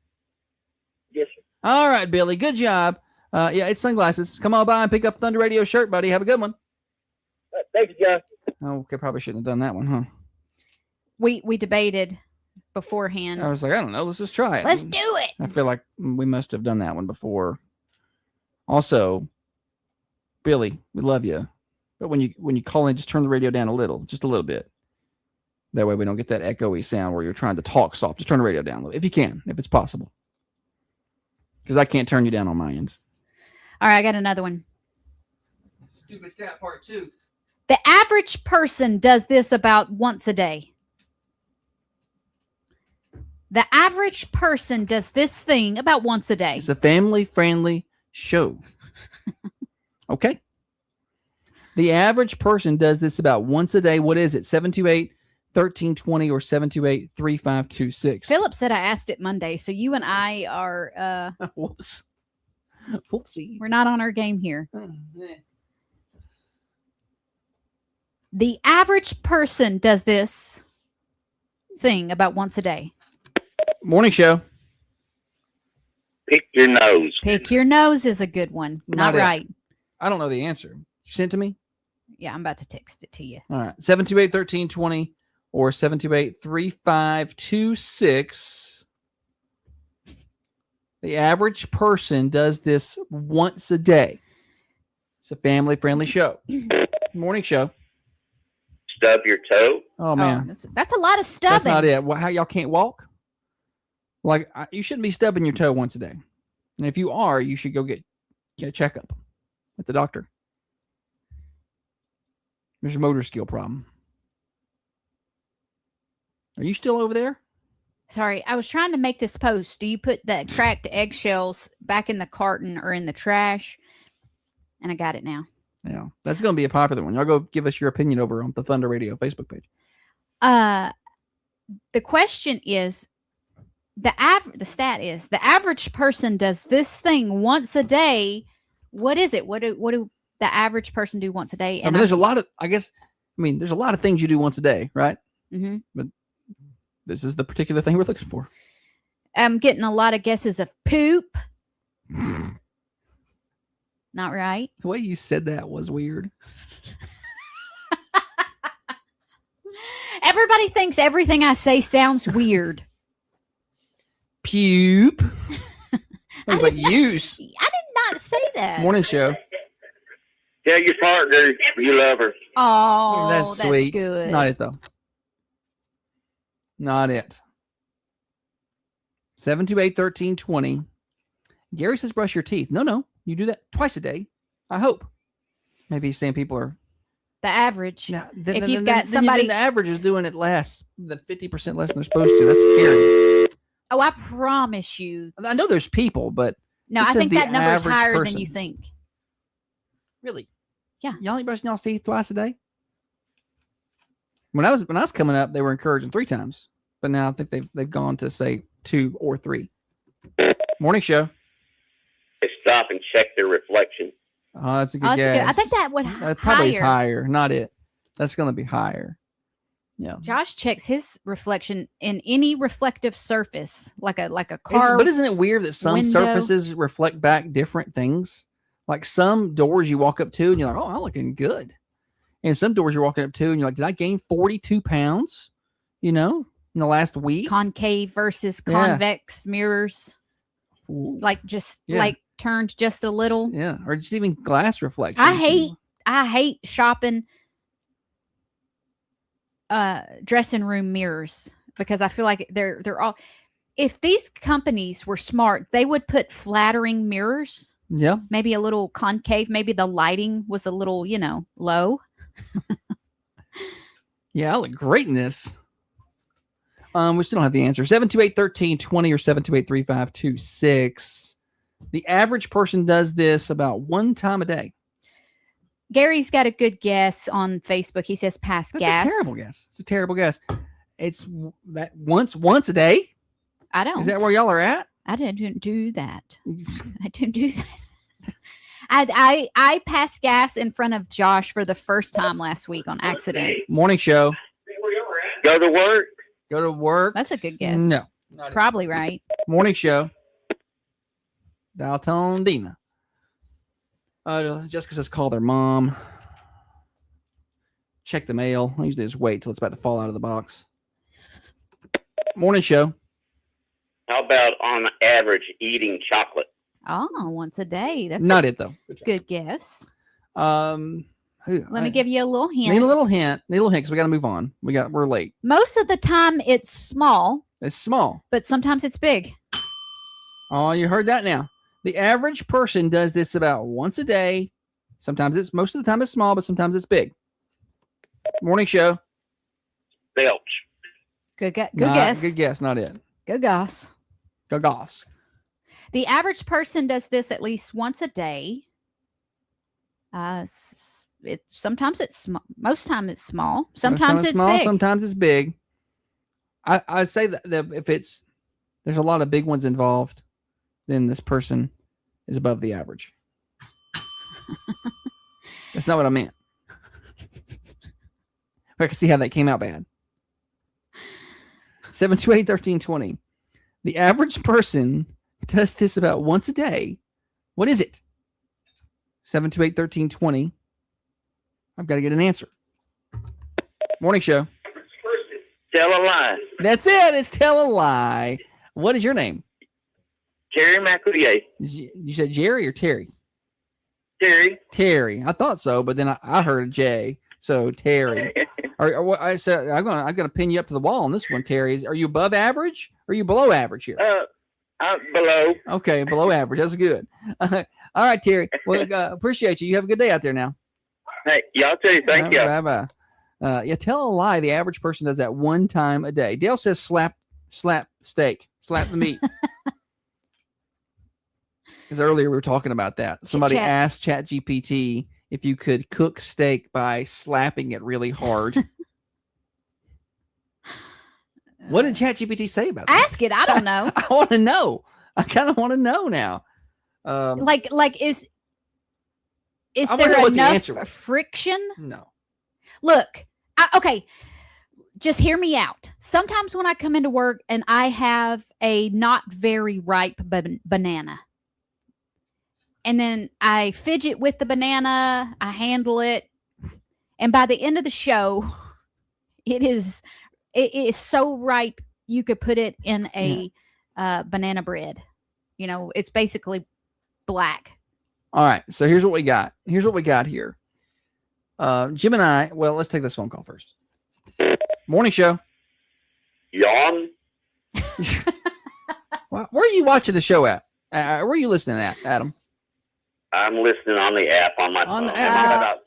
Yes, sir. All right, Billy. Good job. Yeah, it's sunglasses. Come on by and pick up Thunder Radio shirt, buddy. Have a good one. Thank you, John. Oh, okay, probably shouldn't have done that one, huh? We debated beforehand. I was like, I don't know. Let's just try it. Let's do it. I feel like we must have done that one before. Also, Billy, we love you. But when you call in, just turn the radio down just a little bit. That way we don't get that echoey sound where you're trying to talk soft. Just turn the radio down a little, if you can, if it's possible. Because I can't turn you down on my end. All right, I got another one. Stupid stat part 2. The average person does this about once a day. The average person does this thing about once a day. It's a family-friendly show. Okay. The average person does this about once a day. What is it? 728-1320 or 728-3526. Philip said I asked it Monday, so you and I are Whoops. Whoopsie. we're not on our game here. The average person does this thing about once a day. Morning show. Pick your nose. Pick your nose is a good one. Not Not it. right. I don't know the answer. You sent it to me? Yeah, I'm about to text it to you. All right. 728-1320 or 728-3526. The average person does this once a day. It's a family-friendly show. Morning show. Stub your toe. Oh man, that's a lot of stubbing. that's not it. How y'all can't walk? Like you shouldn't be stubbing your toe once a day, and if you are, you should go get a checkup with the doctor. There's a motor skill problem. Are you still over there? Sorry, I was trying to make this post. Do you put the cracked eggshells back in the carton or in the trash? And I got it now. Yeah, that's going to be a popular one. Y'all go give us your opinion over on the Thunder Radio Facebook page. The question is, the stat is the average person does this thing once a day. What is it? What do the average person do once a day? And there's a lot of, there's a lot of things you do once a day, right? Mm-hmm. But this is the particular thing we're looking for. I'm getting a lot of guesses of poop. Not right. The way you said that was weird. Everybody thinks everything I say sounds weird. Puke. I was like, use. I did not say that. Morning show. Tell your partner you love her. Oh, that's sweet. Good. Not it, though. Not it. 728-1320. Gary says brush your teeth. No. You do that twice a day. I hope. Maybe he's saying people are the average. Now, if you've got somebody, then the average is doing it less than 50% less than they're supposed to. That's scary. Oh, I promise you. I know there's people, but no, I think that number is higher than you think. Really? Yeah. Y'all ain't brushing y'all's teeth twice a day? When I was coming up, they were encouraging 3 times, but now I think they've gone to say 2 or 3. Morning show. They stop and check their reflection. Oh, that's a good guess. I think that would probably is higher. Not it. That's going to be higher. Yeah. Josh checks his reflection in any reflective surface, like a car. But isn't it weird that some surfaces reflect back different things? Like some doors you walk up to and you're like, oh, I'm looking good. And some doors you're walking up to and you're like, did I gain 42 pounds? In the last week? Concave versus convex mirrors. Ooh. Like just like turned just a little. Yeah. Or just even glass reflection. I hate shopping dressing room mirrors because I feel like they're all, if these companies were smart, they would put flattering mirrors. Yeah. Maybe a little concave. Maybe the lighting was a little, low. Yeah, I look great in this. We still don't have the answer. 728-1320 or 728-3526. The average person does this about 1 time a day. Gary's got a good guess on Facebook. He says pass gas. It's a terrible guess. It's that once a day. I don't. Is that where y'all are at? I didn't do that. I didn't do that. I passed gas in front of Josh for the first time last week on accident. Morning show. Go to work. Go to work. That's a good guess. No. Probably right. Morning show. Dalton Dina. Jessica says call their mom. Check the mail. I usually just wait till it's about to fall out of the box. Morning show. How about on average eating chocolate? Oh, once a day. That's not it though. Good guess. Let me give you a little hint. Need a little hint because we got to move on. We're late. Most of the time it's small. It's small. But sometimes it's big. Oh, you heard that now. The average person does this about once a day. Most of the time it's small, but sometimes it's big. Morning show. Belch. Good guess. Good guess. Not it. Good guess. Good guess. The average person does this at least once a day. Sometimes it's small. Most time it's small. Sometimes it's small. Big. Sometimes it's big. I'd say that if there's a lot of big ones involved, then this person is above the average. That's not what I meant. I can see how that came out bad. 728-1320. The average person does this about once a day. What is it? 728-1320. I've got to get an answer. Morning show. Tell a lie. That's it. It's tell a lie. What is your name? Terry McLeay. You said Jerry or Terry? Terry. Terry. I thought so, but then I heard a J. So Terry. Or what I said, I'm gonna pin you up to the wall on this one, Terry. Are you above average? Or are you below average here? Below. Okay, below average. That's good. All right, Terry. Well, appreciate you. You have a good day out there now. Hey, y'all too. Thank you. Bye bye. Yeah, tell a lie. The average person does that one time a day. Dale says slap steak, slap the meat. Because earlier we were talking about that. Somebody asked ChatGPT if you could cook steak by slapping it really hard. What did ChatGPT say about that? Ask it. I don't know. I want to know. I kind of want to know now. Like is there enough friction? No. Look, okay. Just hear me out. Sometimes when I come into work and I have a not very ripe banana, and then I fidget with the banana, I handle it, and by the end of the show, it is so ripe you could put it in a banana bread. You know, it's basically black. All right, so here's what we got. Here's what we got here. Jim and I. Well, let's take this phone call first. Morning show. Yawn. Where are you watching the show at? Where are you listening at, Adam? I'm listening on the app on my phone. The app.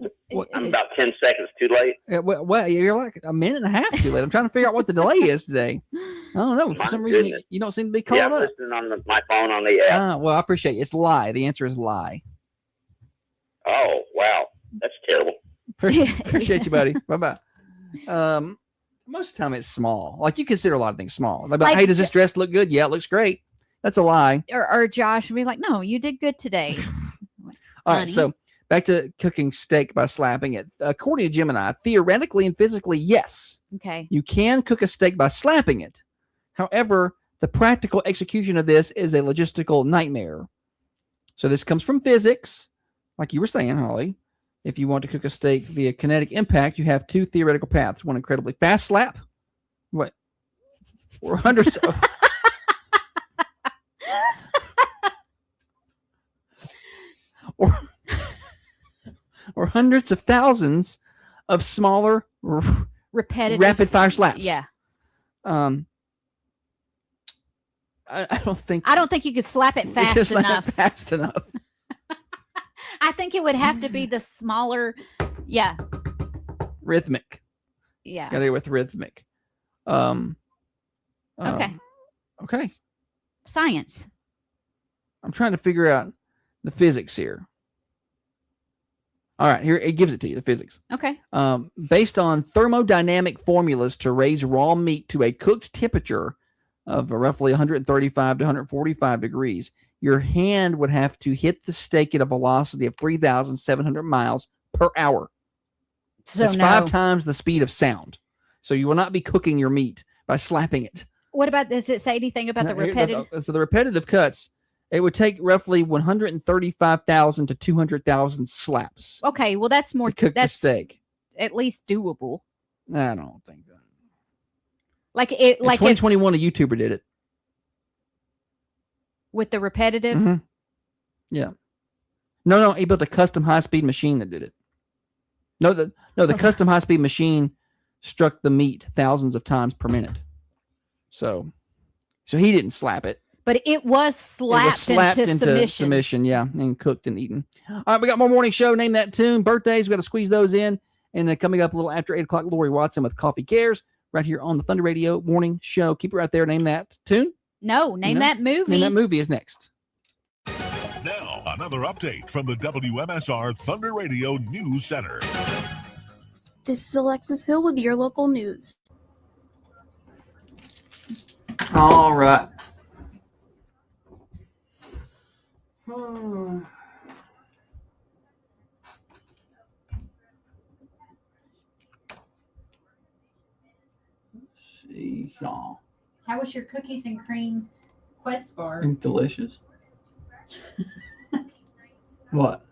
I'm about 10 seconds too late. Well, you're like a minute and a half too late. I'm trying to figure out what the delay is today. I don't know. For some reason, you don't seem to be caught I'm up. listening on my phone on the app. Well, I appreciate it. It's lie. The answer is lie. Oh, wow. That's terrible. Appreciate you, buddy. Bye-bye. Most of the time it's small. Like you consider a lot of things small. Like, hey, does this dress look good? Yeah, it looks great. That's a lie. Or Josh would be like, no, you did good today. All right, so back to cooking steak by slapping it. According to Gemini, theoretically and physically, yes. Okay. You can cook a steak by slapping it. However, the practical execution of this is a logistical nightmare. So this comes from physics, like you were saying, Holly. If you want to cook a steak via kinetic impact, you have two theoretical paths. One incredibly fast slap. What? Or hundreds of... or hundreds of thousands of smaller repetitive rapid fire slaps. Yeah. I don't think you could slap it fast enough. I think it would have to be the smaller, rhythmic. Yeah. Got to go with rhythmic. Okay. Okay. Science. I'm trying to figure out the physics here. All right, here it gives it to you, the physics. Okay. Based on thermodynamic formulas to raise raw meat to a cooked temperature of roughly 135 to 145 degrees, your hand would have to hit the steak at a velocity of 3,700 miles per hour. So that's 5 times the speed of sound. So you will not be cooking your meat by slapping it. What about, does it say anything about the repetitive? So the repetitive cuts, it would take roughly 135,000 to 200,000 slaps. Okay, well that's more to cook the steak. At least doable. I don't think that. Like in 2021, a YouTuber did it with the repetitive. Mm-hmm. Yeah. No, he built a custom high-speed machine that did it. The custom high-speed machine struck the meat thousands of times per minute. So he didn't slap it. But it was slapped into submission. Yeah, and cooked and eaten. All right, we got more morning show. Name that tune. Birthdays, we got to squeeze those in. And then coming up a little after 8 o'clock, Lori Watson with Coffee Cares right here on the Thunder Radio Morning Show. Keep it right there. Name that tune. No, name that movie. Name that movie is next. Now, another update from the WMSR Thunder Radio News Center. This is Alexis Hill with your local news. All right. Let's see, y'all. How was your cookies and cream Quest bar? Delicious. What?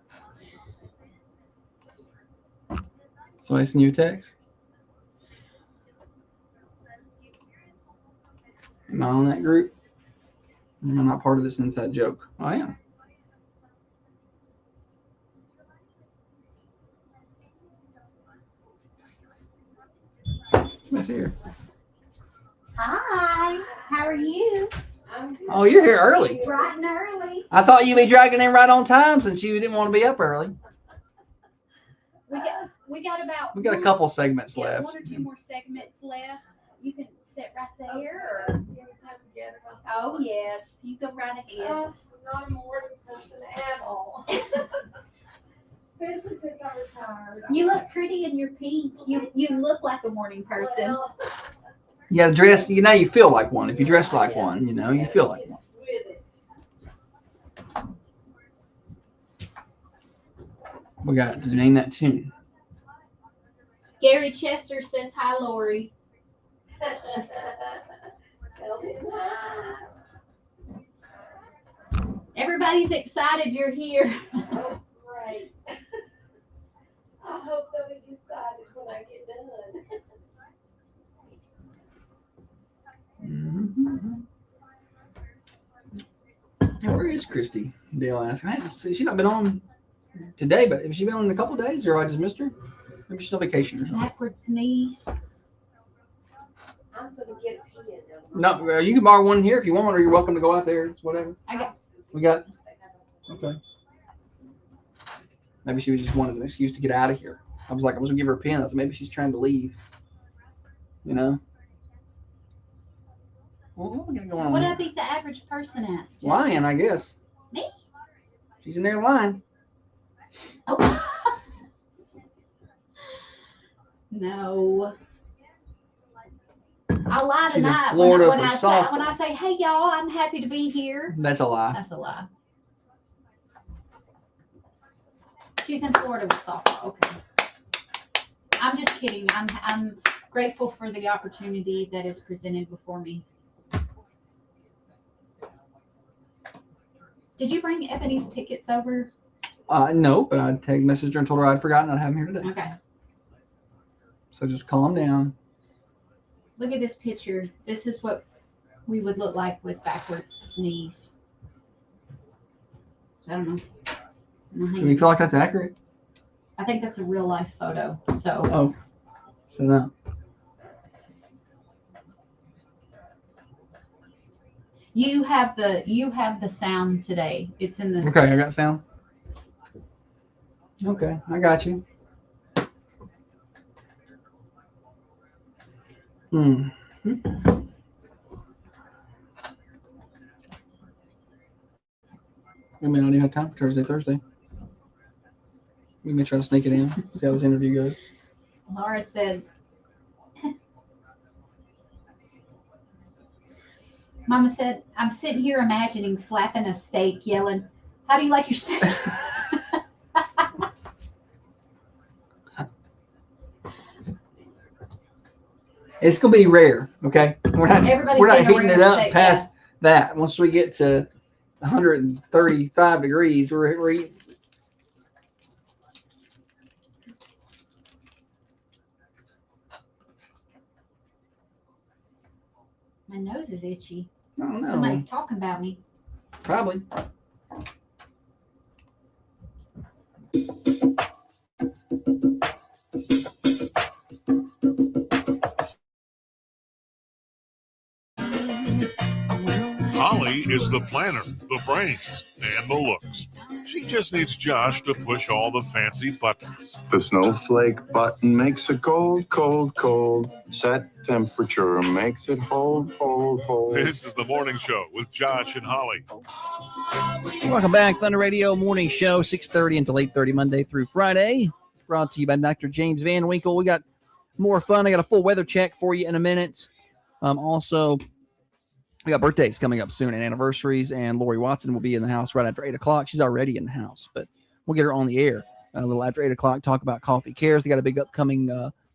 So I send you a text? Am I on that group? Am I not part of this inside joke? I am. Let's see here. Hi, how are you? Oh, you're here early. Bright and early. I thought you'd be dragging in right on time since you didn't want to be up early. We got about. We got a couple segments left. 1 or 2 more segments left. You can sit right there. Or... Oh yes, you go right ahead. Not a morning person at all. Especially since I retired. You look pretty in your pink. You look like a morning person. Well, You got to dress. You feel like one. If you dress like one, you feel like one. with it. We got to name that tune. Gary Chester says hi, Lori. Tell him hi. Everybody's excited you're here. Oh, great. I hope they'll be excited when I get done. Now, where is Christy? Dale asked. She's not been on today, but has she been on in a couple of days, or I just missed her? Maybe she's on vacation or something. Backwards knees. I'm gonna get a piano. No, you can borrow one here if you want, or you're welcome to go out there. It's whatever. We got. Okay. Maybe she was just wanting an excuse to get out of here. I was gonna give her a pen. I was maybe she's trying to leave. Well, what we got going on? What here? I beat the average person at? Lying, I guess. Me? She's in there lying. Oh. No. I lie She's in tonight Florida when for I softball. say, hey y'all, I'm happy to be here. That's a lie. That's a lie. She's in Florida with softball. Okay. I'm just kidding. I'm grateful for the opportunity that is presented before me. Did you bring Ebony's tickets over? No, but I messaged her and told her I'd forgotten I'd have him here today. Okay. So just calm down. Look at this picture. This is what we would look like with backwards knees. I don't know. Do you feel like that's accurate? I think that's a real life photo. So. Oh, so no. You have the sound today. It's in the. Okay, I got sound. Okay, I got you. I may not even have time for Thursday. We may try to sneak it in, see how this interview goes. Laura said, Mama said, I'm sitting here imagining slapping a steak, yelling, how do you like your steak? It's gonna be rare, okay? We're not heating it up past that. Once we get to 135 degrees, we're eating. My nose is itchy. I don't know. Somebody's talking about me. Probably. Holly is the planner, the brains, and the looks. She just needs Josh to push all the fancy buttons. The snowflake button makes it cold, cold, cold. Set temperature makes it hold, hold, hold. This is the morning show with Josh and Holly. Welcome back, Thunder Radio Morning Show, 6:30 until 8:30 Monday through Friday. Brought to you by Dr. James Van Winkle. We got more fun. I got a full weather check for you in a minute. Also, we got birthdays coming up soon and anniversaries, and Lori Watson will be in the house right after 8 o'clock. She's already in the house, but we'll get her on the air a little after 8 o'clock, talk about Coffee Cares. They got a big upcoming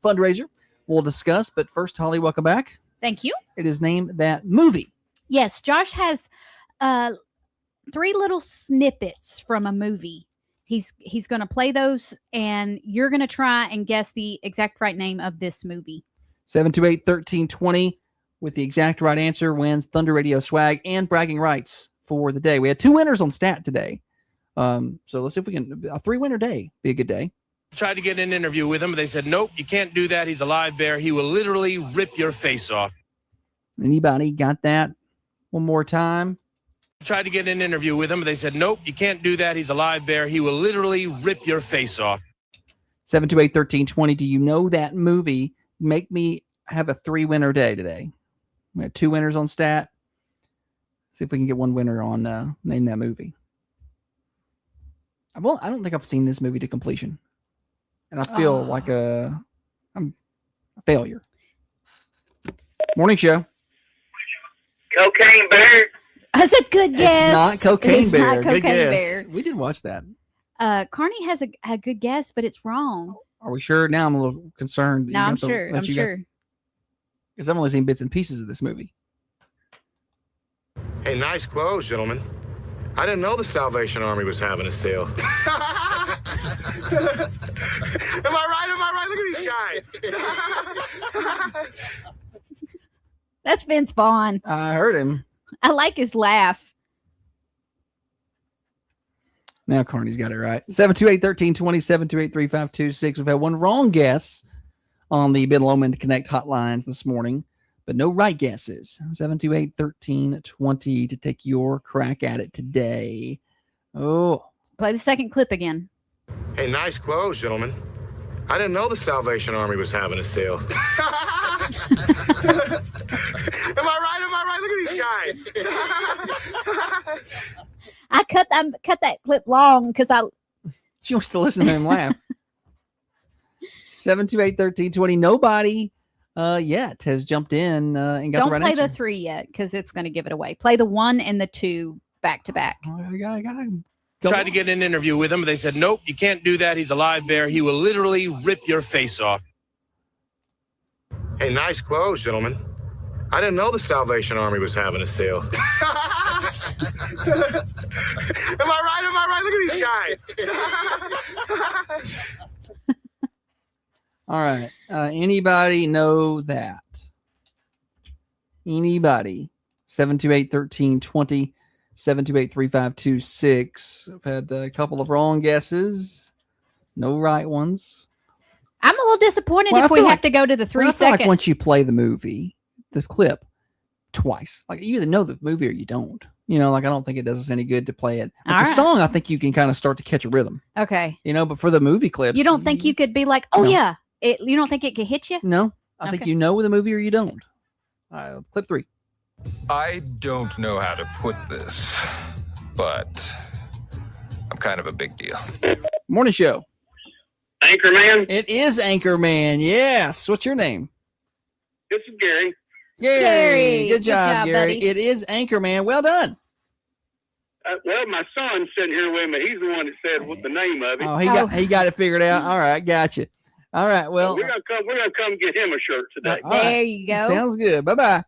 fundraiser we'll discuss. But first, Holly, welcome back. Thank you. It is named That Movie. Yes, Josh has 3 little snippets from a movie. He's going to play those, and you're going to try and guess the exact right name of this movie. 728-1320 with the exact right answer wins Thunder Radio swag and bragging rights for the day. We had 2 winners on stat today. So let's see if we can, a 3-winner day be a good day. Tried to get an interview with him, but they said, nope, you can't do that. He's a live bear. He will literally rip your face off. Anybody got that? One more time. Tried to get an interview with him, but they said, nope, you can't do that. He's a live bear. He will literally rip your face off. 728-1320. Do you know that movie? Make me have a 3-winner day today. We have 2 winners on stat. See if we can get 1 winner on name that movie. Well, I don't think I've seen this movie to completion. And I feel like I'm a failure. Morning show. Cocaine Bear. That's a good guess. It's not Cocaine It's Bear. not Good Cocaine guess. Bear. We did watch that. Carney has a good guess, but it's wrong. Are we sure? Now I'm a little concerned. No, I'm sure. I'm sure. Because I've only seen bits and pieces of this movie. Hey, nice clothes, gentlemen. I didn't know the Salvation Army was having a sale. Am I right? Am I right? Look at these guys. That's Vince Vaughn. I heard him. I like his laugh. Now Carney's got it right. 728-1320, 728-3526. We've had 1 wrong guess on the Ben Lomond Connect hotlines this morning, but no right guesses. 728-1320 to take your crack at it today. Oh. Play the second clip again. Hey, nice clothes, gentlemen. I didn't know the Salvation Army was having a sale. Am I right? Am I right? Look at these guys. I cut that clip long because She wants to listen to him laugh. 728-1320. Nobody yet has jumped in and got don't the right play answer. the 3 yet because it's going to give it away. Play the 1 and the 2 back to back. I gotta Tried to get an interview with him, but they said, nope, you can't do that. He's a live bear. He will literally rip your face off. Hey, nice clothes, gentlemen. I didn't know the Salvation Army was having a sale. Am I right? Am I right? Look at these guys. All right. Anybody know that? Anybody? 728-1320, 728-3526. I've had a couple of wrong guesses. No right ones. I'm a little disappointed Well, I if we feel have like- to go to the 3 I feel second. like once you play the movie, the clip, twice, like you either know the movie or you don't. You know, like I don't think it does us any good to play it. But All the right. song, I think you can kind of start to catch a rhythm. Okay. You know, but for the movie clips, You don't think you could be like, oh No. yeah, you don't think it could hit you? No, I think Okay. you know the movie or you don't. Clip 3. I don't know how to put this, but I'm kind of a big deal. Morning show. Anchorman. It is Anchorman. Yes. What's your name? This is Gary. Gary. Good job, Gary. buddy. It is Anchorman. Well done. Well, my son's sitting here with me. He's the one that said what the name of it. Oh, he got it figured out. All right, gotcha. All right, well, we're gonna come get him a shirt today. all right. you go. Sounds good. Bye-bye.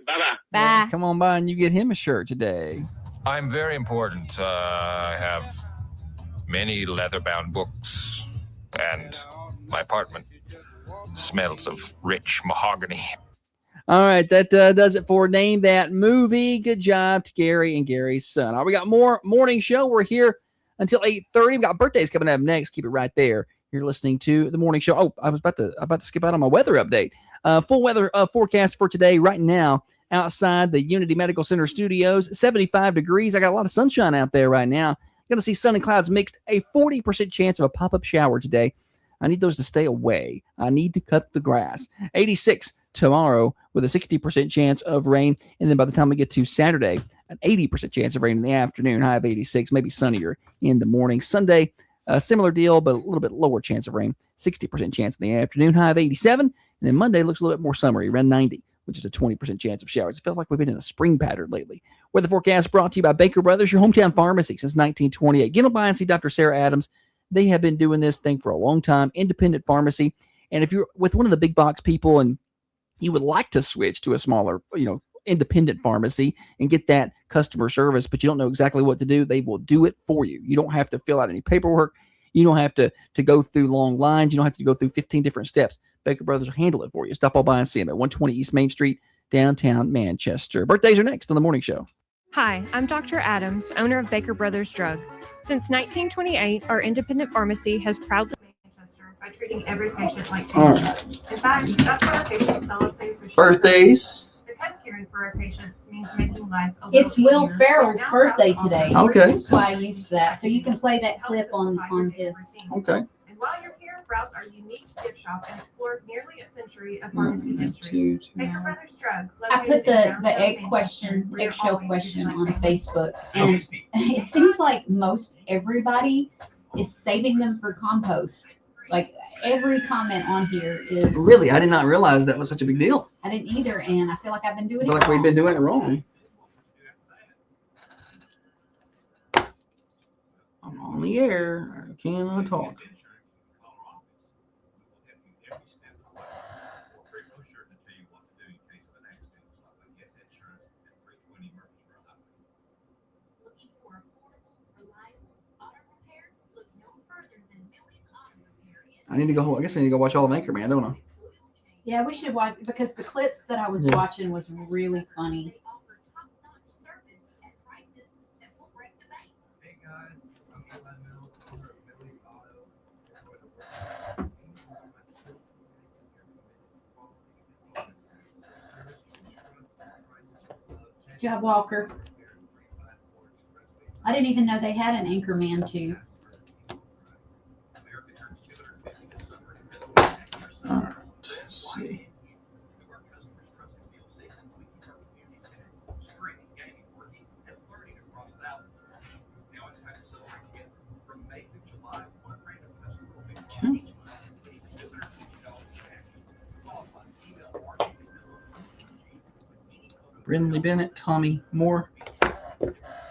Bye-bye. Bye. Come on by and you get him a shirt today. I'm very important. I have many leather-bound books, and my apartment smells of rich mahogany. All right, that does it for Name That Movie. Good job to Gary and Gary's son. All right, we got more morning show. We're here until 8:30. We've got birthdays coming up next. Keep it right there. You're listening to the morning show. Oh, I was about to skip out on my weather update. Full weather forecast for today. Right now, outside the Unity Medical Center studios, 75 degrees. I got a lot of sunshine out there right now. Going to see sun and clouds mixed. A 40% chance of a pop-up shower today. I need those to stay away. I need to cut the grass. 86 tomorrow with a 60% chance of rain. And then by the time we get to Saturday, an 80% chance of rain in the afternoon, high of 86, maybe sunnier in the morning. Sunday, a similar deal, but a little bit lower chance of rain, 60% chance in the afternoon, high of 87. And then Monday looks a little bit more summery, around 90, which is a 20% chance of showers. It feels like we've been in a spring pattern lately. Weather forecast brought to you by Baker Brothers, your hometown pharmacy since 1928. Get on by and see Dr. Sarah Adams. They have been doing this thing for a long time, independent pharmacy. And if you're with one of the big box people and you would like to switch to a smaller, independent pharmacy and get that customer service, but you don't know exactly what to do, they will do it for you. You don't have to fill out any paperwork. You don't have to go through long lines. You don't have to go through 15 different steps. Baker Brothers will handle it for you. Stop all by and see them at 120 East Main Street, downtown Manchester. Birthdays are next on the morning show. Hi, I'm Dr. Adams, owner of Baker Brothers Drug. Since 1928, our independent pharmacy has proudly by treating every patient like All family. right. In fact, that's what our patients tell us they appreciate. Birthdays. Because caring for our patients means making life a It's little Will easier. Ferrell's Now birthday House today. offers Okay. That's why I used that. So you can play that clip on his. Okay. And while you're here, browse our unique gift shop and explore nearly a century of pharmacy history. Baker Brothers Drug. I put the eggshell question on Facebook, and it seems like most everybody is saving them for compost. Like every comment on here is. Really, I did not realize that was such a big deal. I didn't either, and I feel like I've been doing I it feel like we've wrong. been doing it wrong. I'm on the air. I cannot talk. I need to go. I guess I need to go watch all of Anchorman, don't I? Yeah, we should watch because the clips that I was Yeah. watching was really funny. Good job, Walker. I didn't even know they had an Anchorman too. All right. Let's see. Okay. Brindley Bennett, Tommy Moore,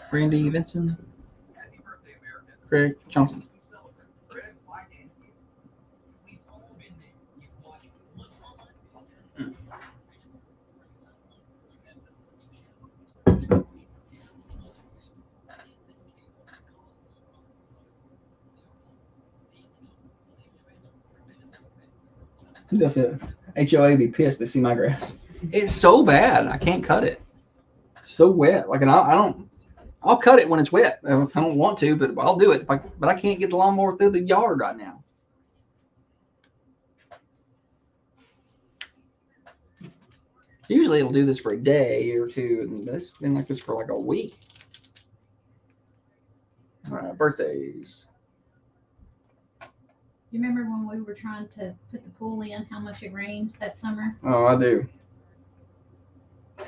Brandy Vinson, Craig Johnson. That's it. HOA be pissed to see my grass. It's so bad. I can't cut it. So wet. Like, and I'll cut it when it's wet. I don't want to, but I'll do it. But I can't get the lawnmower through the yard right now. Usually it'll do this for a day or two, and it's been like this for like a week. All right, birthdays. You remember when we were trying to put the pool in, how much it rained that summer? Oh, I do. I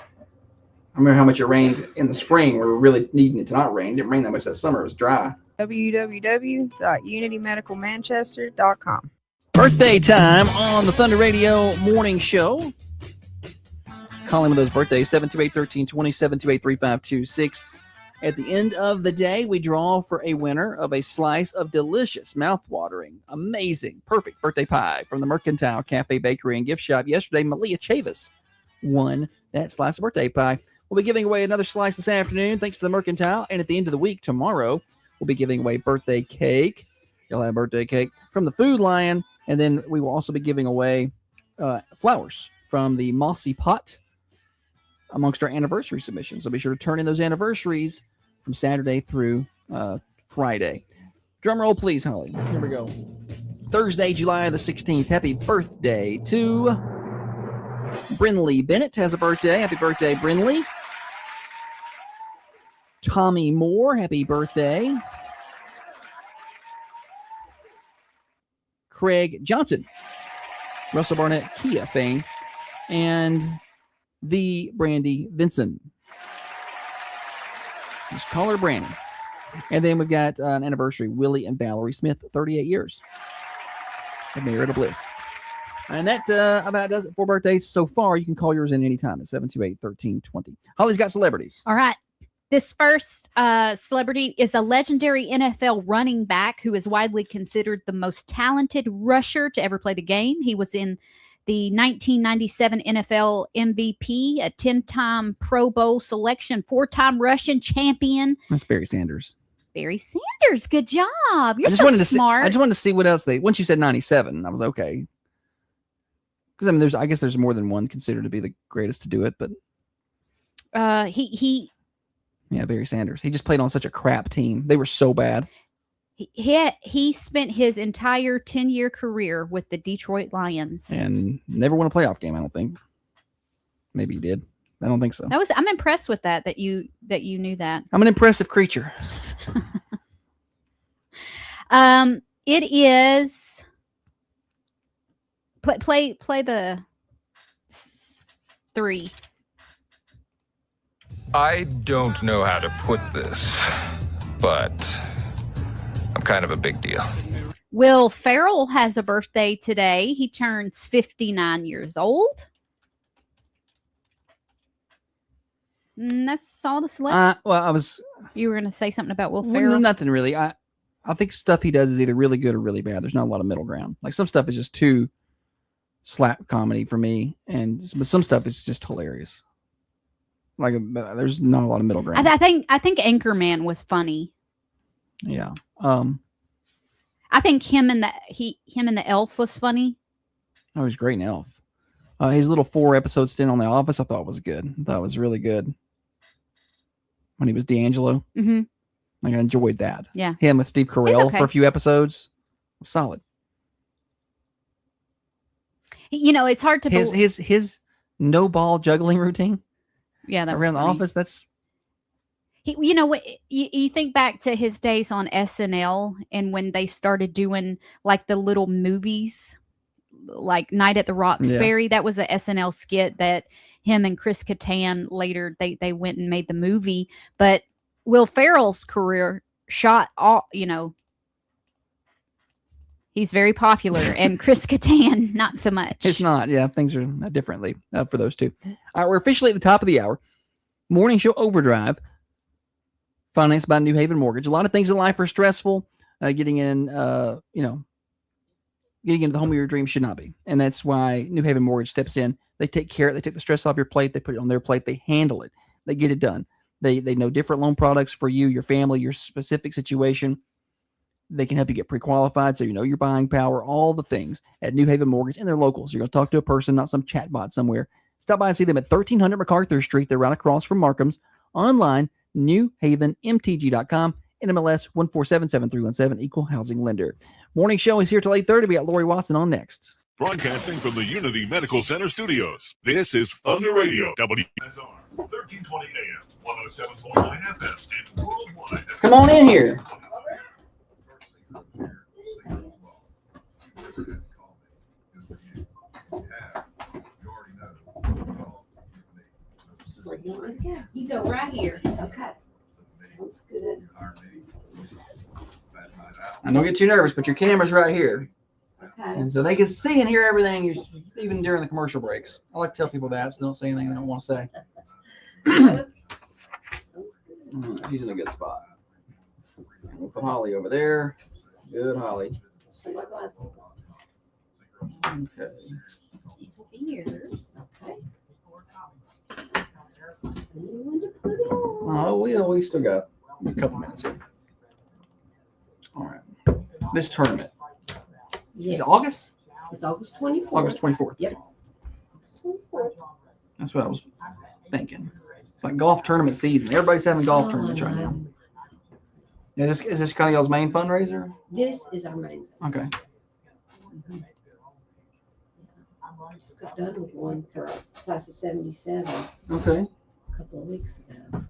remember how much it rained in the spring. We were really needing it to not rain. It didn't rain that much that summer. It was dry. www.unitymedicalmanchester.com. Birthday time on the Thunder Radio Morning Show. Calling with those birthdays, 728-1320, 728-3526. At the end of the day, we draw for a winner of a slice of delicious, mouth-watering, amazing, perfect birthday pie from the Mercantile Cafe Bakery and Gift Shop. Yesterday, Malia Chavis won that slice of birthday pie. We'll be giving away another slice this afternoon, thanks to the Mercantile. And at the end of the week, tomorrow, we'll be giving away birthday cake. You'll have birthday cake from the Food Lion. And then we will also be giving away flowers from the Mossy Pot amongst our anniversary submissions. So be sure to turn in those anniversaries from Saturday through Friday. Drum roll, please, Holly. Here we go. Thursday, July the 16th. Happy birthday to Brinley Bennett has a birthday. Happy birthday, Brinley. Tommy Moore, happy birthday. Craig Johnson, Russell Barnett Kia fame, and the Brandy Vinson. Just call her Brandy. And then we've got an anniversary, Willie and Valerie Smith, 38 years. And marital bliss. And that about does it for birthdays so far. You can call yours in anytime at 728-1320. Holly's got celebrities. All right. This first celebrity is a legendary NFL running back who is widely considered the most talented rusher to ever play the game. He was in the 1997 NFL MVP, a 10-time Pro Bowl selection, 4-time Russian champion. That's Barry Sanders. Barry Sanders, good job. You're I just so wanted to smart. See, I just wanted to see what else once you said 97, I was okay. Because I mean, I guess there's more than one considered to be the greatest to do it, but he yeah, Barry Sanders. He just played on such a crap team. They were so bad. He spent his entire 10-year career with the Detroit Lions. And never won a playoff game, I don't think. Maybe he did. I don't think so. I'm impressed with that you knew that. I'm an impressive creature. It is play the 3. I don't know how to put this, but I'm kind of a big deal. Will Ferrell has a birthday today. He turns 59 years old. That's all the celebrities. You were going to say something about Will Ferrell? Nothing really. I think stuff he does is either really good or really bad. There's not a lot of middle ground. Like some stuff is just too slap comedy for me, but some stuff is just hilarious. Like there's not a lot of middle ground. I think Anchorman was funny. Yeah. I think him and the elf was funny. Oh, he's great in Elf. His little 4-episode stint on The Office, I thought was good. I thought it was really good. When he was D'Angelo. Mm-hmm. Like I enjoyed that. Yeah. Him with Steve Carell for a few episodes. Solid. It's hard to his no ball juggling routine. Yeah, that around was the funny. office. That's you think back to his days on SNL and when they started doing like the little movies, like Night at the Roxbury. That was a SNL skit that him and Chris Kattan later they went and made the movie. But Will Ferrell's career shot all. He's very popular, and Chris Kattan not so much. It's not. Yeah, things are differently for those two. All right, we're officially at the top of the hour. Morning Show Overdrive, financed by New Haven Mortgage. A lot of things in life are stressful. Getting into the home of your dreams should not be, and that's why New Haven Mortgage steps in. They take care. They take the stress off your plate. They put it on their plate. They handle it. They get it done. They know different loan products for you, your family, your specific situation. They can help you get pre-qualified so you know your buying power, all the things at New Haven Mortgage, and they're locals. You're going to talk to a person, not some chatbot somewhere. Stop by and see them at 1300 MacArthur Street. They're right across from Markham's. Online, newhavenmtg.com, NMLS 1477317, Equal Housing Lender. Morning Show is here till 8:30. We got Lori Watson on next. Broadcasting from the Unity Medical Center studios. This is Thunder Radio. WSR 1320 AM, 107.9 FM, and worldwide. Come on in here. Where do you want me to go? You go right here. Okay. Looks good. And don't get too nervous, but your camera's right here. Okay. And so they can see and hear everything, even during the commercial breaks. I like to tell people that, so don't say anything they don't want to say. He's in a good spot. We'll put Holly over there. Good, Holly. Okay. These will be yours. Okay. Oh, we still got a couple minutes here. All right. This tournament. Yes. Is it August? It's August 24th. August 24th. Yep. August 24th. That's what I was thinking. It's like golf tournament season. Everybody's having golf tournaments right now. Is this kind of y'all's main fundraiser? This is our main. Okay. I just got done with one for a class of 77 Okay. a couple of weeks ago.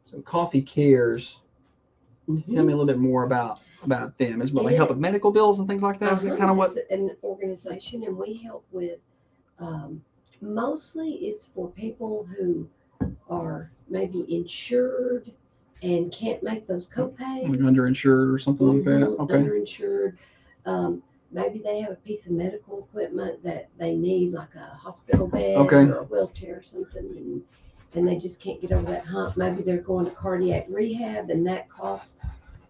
So Coffee Cares. Tell me a little bit more about them. Is what they help with medical bills and things like that? Is it kind of what? It's an organization, and we help with mostly it's for people who are maybe insured and can't make those copays. Like underinsured or something like that? Okay. Underinsured. Maybe they have a piece of medical equipment that they need, like a hospital bed or a wheelchair or something, and they just can't get over that hump. Maybe they're going to cardiac rehab, and that costs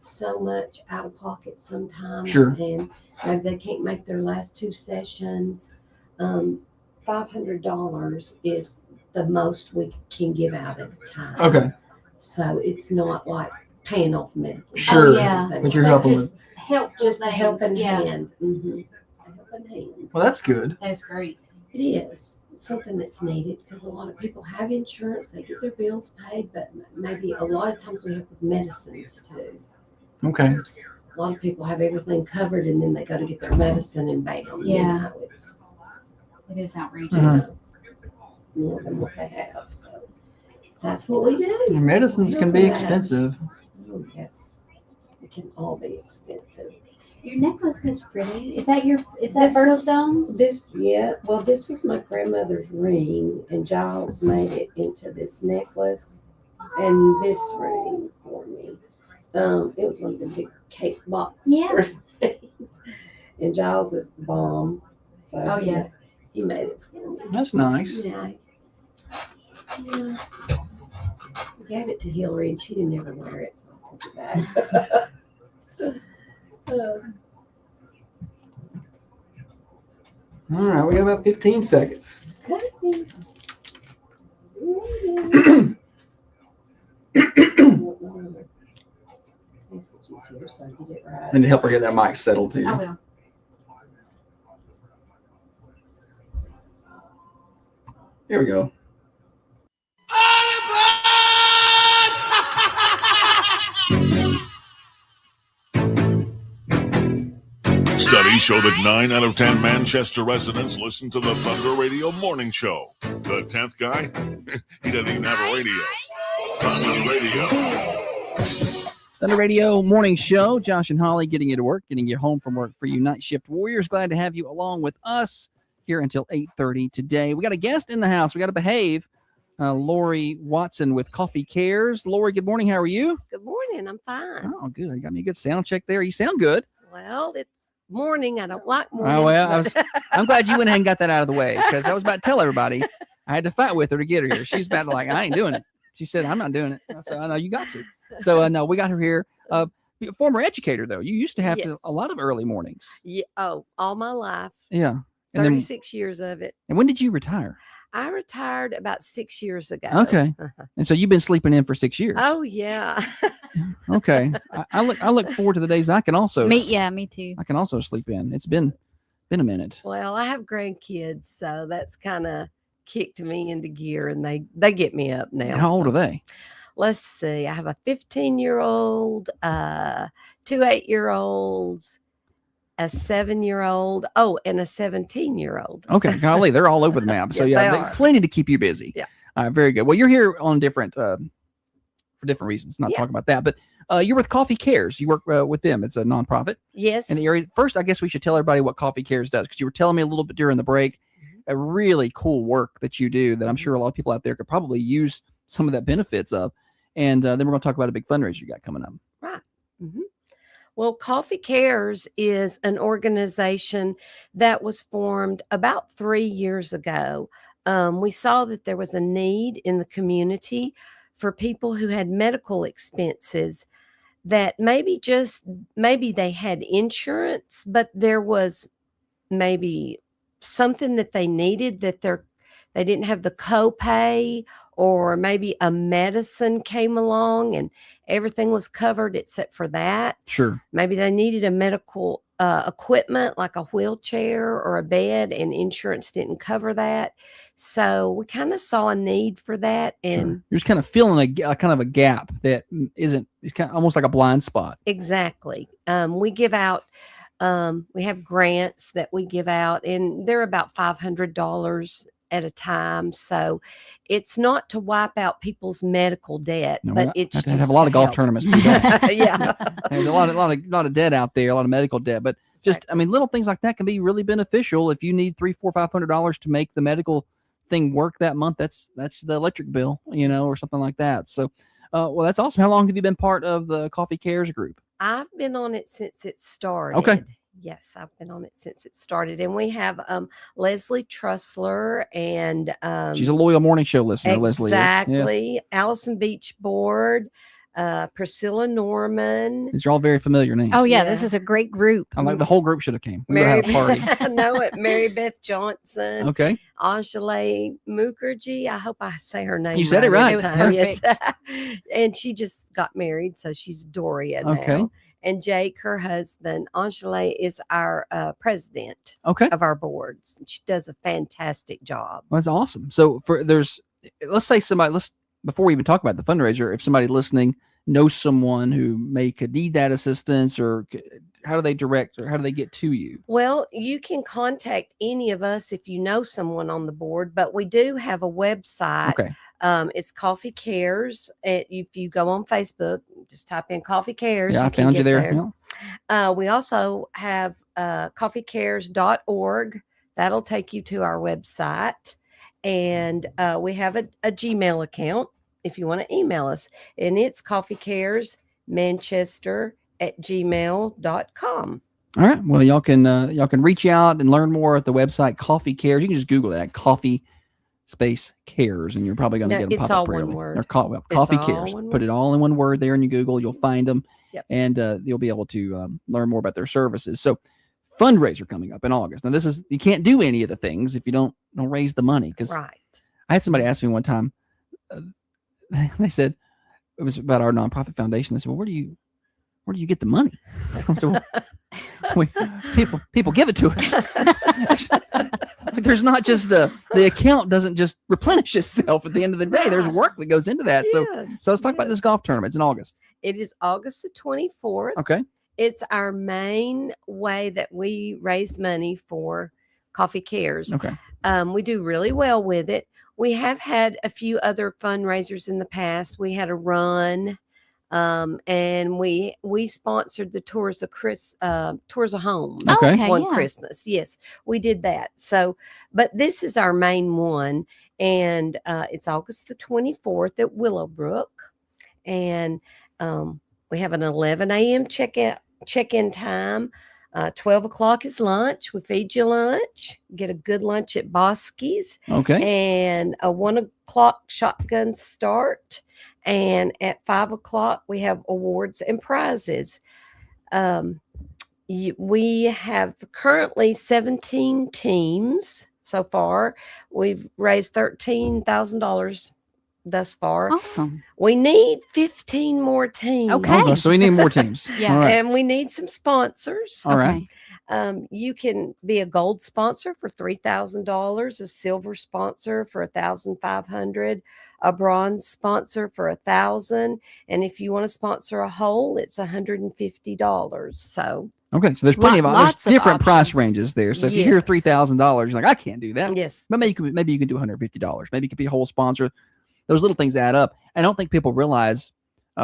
so much out of pocket sometimes. Sure. And maybe they can't make their last 2 sessions. $500 is the most we can give out at a time. Okay. So it's not like paying off medical. Sure. Yeah. But you're helping with. Just a helping yeah. hand. Mm-hmm. A helping hand. Well, that's good. That's great. It is. It's something that's needed because a lot of people have insurance. They get their bills paid, but maybe a lot of times we help with medicines too. Okay. A lot of people have everything covered and then they go to get their medicine and bam. Yeah. It's It is outrageous. Mhm. more than what they have. So that's what we do. Medicines can be expensive. Oh, yes. It can all be expensive. Your necklace is pretty. Is that This birthstones? This was my grandmother's ring, and Giles made it into this necklace and this ring for me. It was one of the big cake box. Yeah. And Giles is the bomb. So Oh, yeah. he made it for me. That's nice. Yeah. Yeah. I gave it to Hillary, and she didn't ever wear it, so I took it back. All right, we got about 15 seconds. Need to help her get that mic settled too. I will. Here we go. Studies show that 9 out of 10 Manchester residents listen to the Thunder Radio Morning Show. The 10th guy? He doesn't even have a radio. Thunder Radio. Thunder Radio Morning Show. Josh and Holly getting you to work, getting you home from work for you night shift warriors. Glad to have you along with us here until 8:30 today. We got a guest in the house. We got to behave. Lori Watson with Coffee Cares. Lori, good morning. How are you? Good morning. I'm fine. Oh, good. You got me a good sound check there. You sound good. Well, it's morning. I don't like mornings. Oh, well, but- I'm glad you went ahead and got that out of the way because I was about to tell everybody I had to fight with her to get her here. She's about to I ain't doing it. She said, I'm not doing it. I said, I know you got to. So, no, we got her here. Former educator, though. You used to have a lot of early mornings. Yeah. Oh, all my life. Yeah. And then, 36 years of it. and when did you retire? I retired about 6 years ago. Okay. And so you've been sleeping in for 6 years. Oh, yeah. Okay. I look forward to the days I can also Me too. I can also sleep in. It's been a minute. Well, I have grandkids, so that's kind of kicked me into gear, and they get me up now. How old so. are they? Let's see. I have a 15-year-old, 2 8-year-olds, a 7-year-old, and a 17-year-old. Okay, golly, they're all over the map. So Yeah, yeah, they are. plenty to keep you busy. Yeah. All right, very good. Well, you're here on different for different reasons. Not talking about that, but you're with Coffee Cares. You work with them. It's a nonprofit. Yes. In the area. First, I guess we should tell everybody what Coffee Cares does because you were telling me a little bit during the break. A really cool work that you do that I'm sure a lot of people out there could probably use some of that benefits of. And then we're going to talk about a big fundraiser you got coming up. Right. Mm-hmm. Well, Coffee Cares is an organization that was formed about 3 years ago. We saw that there was a need in the community for people who had medical expenses that maybe they had insurance, but there was maybe something that they needed that they didn't have the copay, or maybe a medicine came along and everything was covered except for that. Sure. Maybe they needed a medical equipment like a wheelchair or a bed, and insurance didn't cover that. So we kind of saw a need for that. And You're just kind of feeling a kind of a gap that isn't, it's kind of almost like a blind spot. exactly. We give out, we have grants that we give out, and they're about $500 at a time. So it's not to wipe out people's medical debt, No, but we it's have to just have a lot to of golf help. tournaments. To do that. Yeah. There's a lot of debt out there, a lot of medical debt, but just, I mean, little things like that can be really beneficial. If you need $300, $400, $500 to make the medical thing work that month, that's the electric bill, or something like that. So, well, that's awesome. How long have you been part of the Coffee Cares group? I've been on it since it started. Okay. Yes, I've been on it since it started. And we have Leslie Trussler and She's a loyal morning show listener, Leslie is. Yes. exactly. Allison Beachboard, Priscilla Norman. These are all very familiar names. Oh yeah, this is a great group. I'm like the whole group should have came. We would have had a party. Mary Beth Johnson. Okay. Anjali Mukherjee. I hope I say her name. You said it right. It was Perfect. Yes. And she just got married, so she's Doria now. Okay. And Jake, her husband. Anjali is our president Okay. of our boards. She does a fantastic job. Well, that's awesome. So let's say somebody, before we even talk about the fundraiser, if somebody listening know someone who could need that assistance, or how do they direct, or how do they get to you? Well, you can contact any of us if you know someone on the board, but we do have a website. Okay. It's Coffee Cares. If you go on Facebook, just type in Coffee Cares. Yeah, I can found you get there. We also have coffeecares.org. That'll take you to our website. And we have a Gmail account if you want to email us. And it's coffeecaresmanchester@gmail.com. All right. Well, y'all can reach out and learn more at the website Coffee Cares. You can just Google that, Coffee Space Cares, and you're probably going to get them it's pop all up one rarely. word. Or Coffee all Cares. one Put it all in one word there in your Google. You'll find them, Yep. and you'll be able to learn more about their services. So, fundraiser coming up in August. Now, you can't do any of the things if you don't raise the money. Because Right. I had somebody ask me one time. They said it was about our nonprofit foundation. They said, "Well, where do you get the money?" I said, well, people give it to us. There's not just the account doesn't just replenish itself at the end of the day. There's work that goes into that. So let's talk about this golf tournament. It's in August. It is August the 24th. Okay. It's our main way that we raise money for Coffee Cares. Okay. We do really well with it. We have had a few other fundraisers in the past. We had a run, and we sponsored the Tours of Home. Okay. One yeah. Christmas. Yes, we did that. So, but this is our main one, and it's August the 24th at Willowbrook, and we have an 11 a.m. check-in time. 12 o'clock is lunch. We feed you lunch. Get a good lunch at Bosky's. Okay. And a 1 o'clock shotgun start. And at 5 o'clock, we have awards and prizes. We have currently 17 teams so far. We've raised $13,000 thus far. Awesome. We need 15 more teams. Okay. So we need more teams. Yeah. All right. And we need some sponsors. All right. You can be a gold sponsor for $3,000, a silver sponsor for $1,500, a bronze sponsor for $1,000, and if you want to sponsor a whole, it's $150. So Okay, so there's plenty of Lots of different price options. ranges there. So if you hear Yes. $3,000, you're like, I can't do that. yes, But maybe you can do $150. Maybe you could be a whole sponsor. Those little things add up. I don't think people realize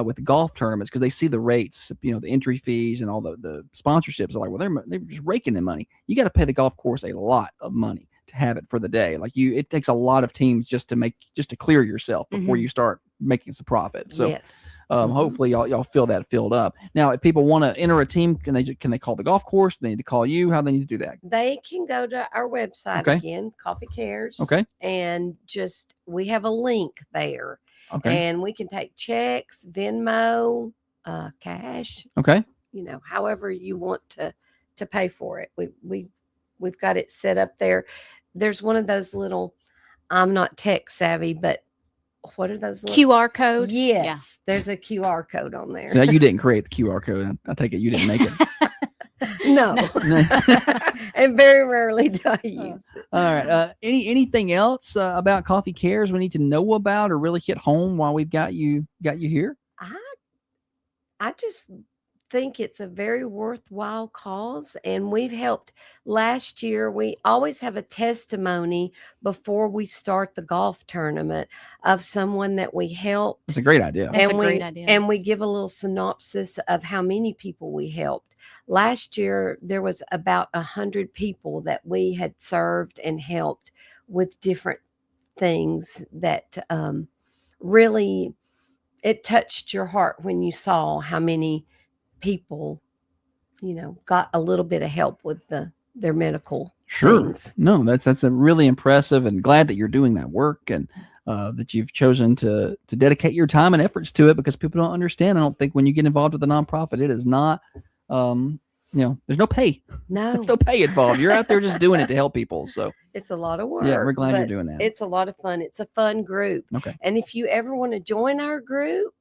with the golf tournaments, because they see the rates, the entry fees and all the sponsorships. Are like, well, they're just raking in money. You got to pay the golf course a lot of money to have it for the day. Like it takes a lot of teams just to clear yourself before you start making some profit. So yes. hopefully y'all feel that filled up. Now, if people want to enter a team, can they call the golf course? Do they need to call you? How do they need to do that? They can go to our website Okay. again, Coffee Cares. Okay. And we have a link there. Okay. And we can take checks, Venmo, cash, Okay. however you want to pay for it. We've got it set up there. There's one of those little, I'm not tech savvy, but what are those little QR code. Yes, there's a QR code on there. So you didn't create the QR code. I take it you didn't make it. No. And very rarely do I use it. All right. Anything else about Coffee Cares we need to know about or really hit home while we've got you here? I just think it's a very worthwhile cause, and we've helped. Last year, we always have a testimony before we start the golf tournament of someone that we helped. It's a great idea. That's a And great idea. And we give a little synopsis of how many people we helped. Last year, there was about 100 people that we had served and helped with different things that really, it touched your heart when you saw how many people, got a little bit of help with their medical things. No, that's a really impressive, and glad that you're doing that work, and that you've chosen to dedicate your time and efforts to it, because people don't understand. I don't think when you get involved with a nonprofit, it is not, there's no pay. No, There's no pay involved. You're out there just doing it to help people. So it's a lot of work. yeah, we're glad you're but doing that. It's a lot of fun. It's a fun group. Okay. And if you ever want to join our group,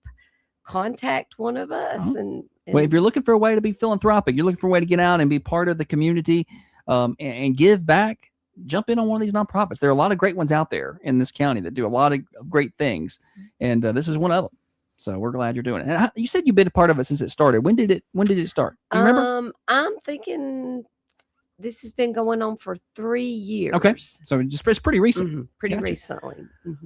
contact one of us. And Well, if you're looking for a way to be philanthropic, you're looking for a way to get out and be part of the community, and give back, jump in on one of these nonprofits. There are a lot of great ones out there in this county that do a lot of great things, and this is one of them. So we're glad you're doing it. And you said you've been a part of it since it started. When did it start? Do you remember? I'm thinking this has been going on for 3 years. Okay. So it's pretty recent. Pretty Gotcha. recently.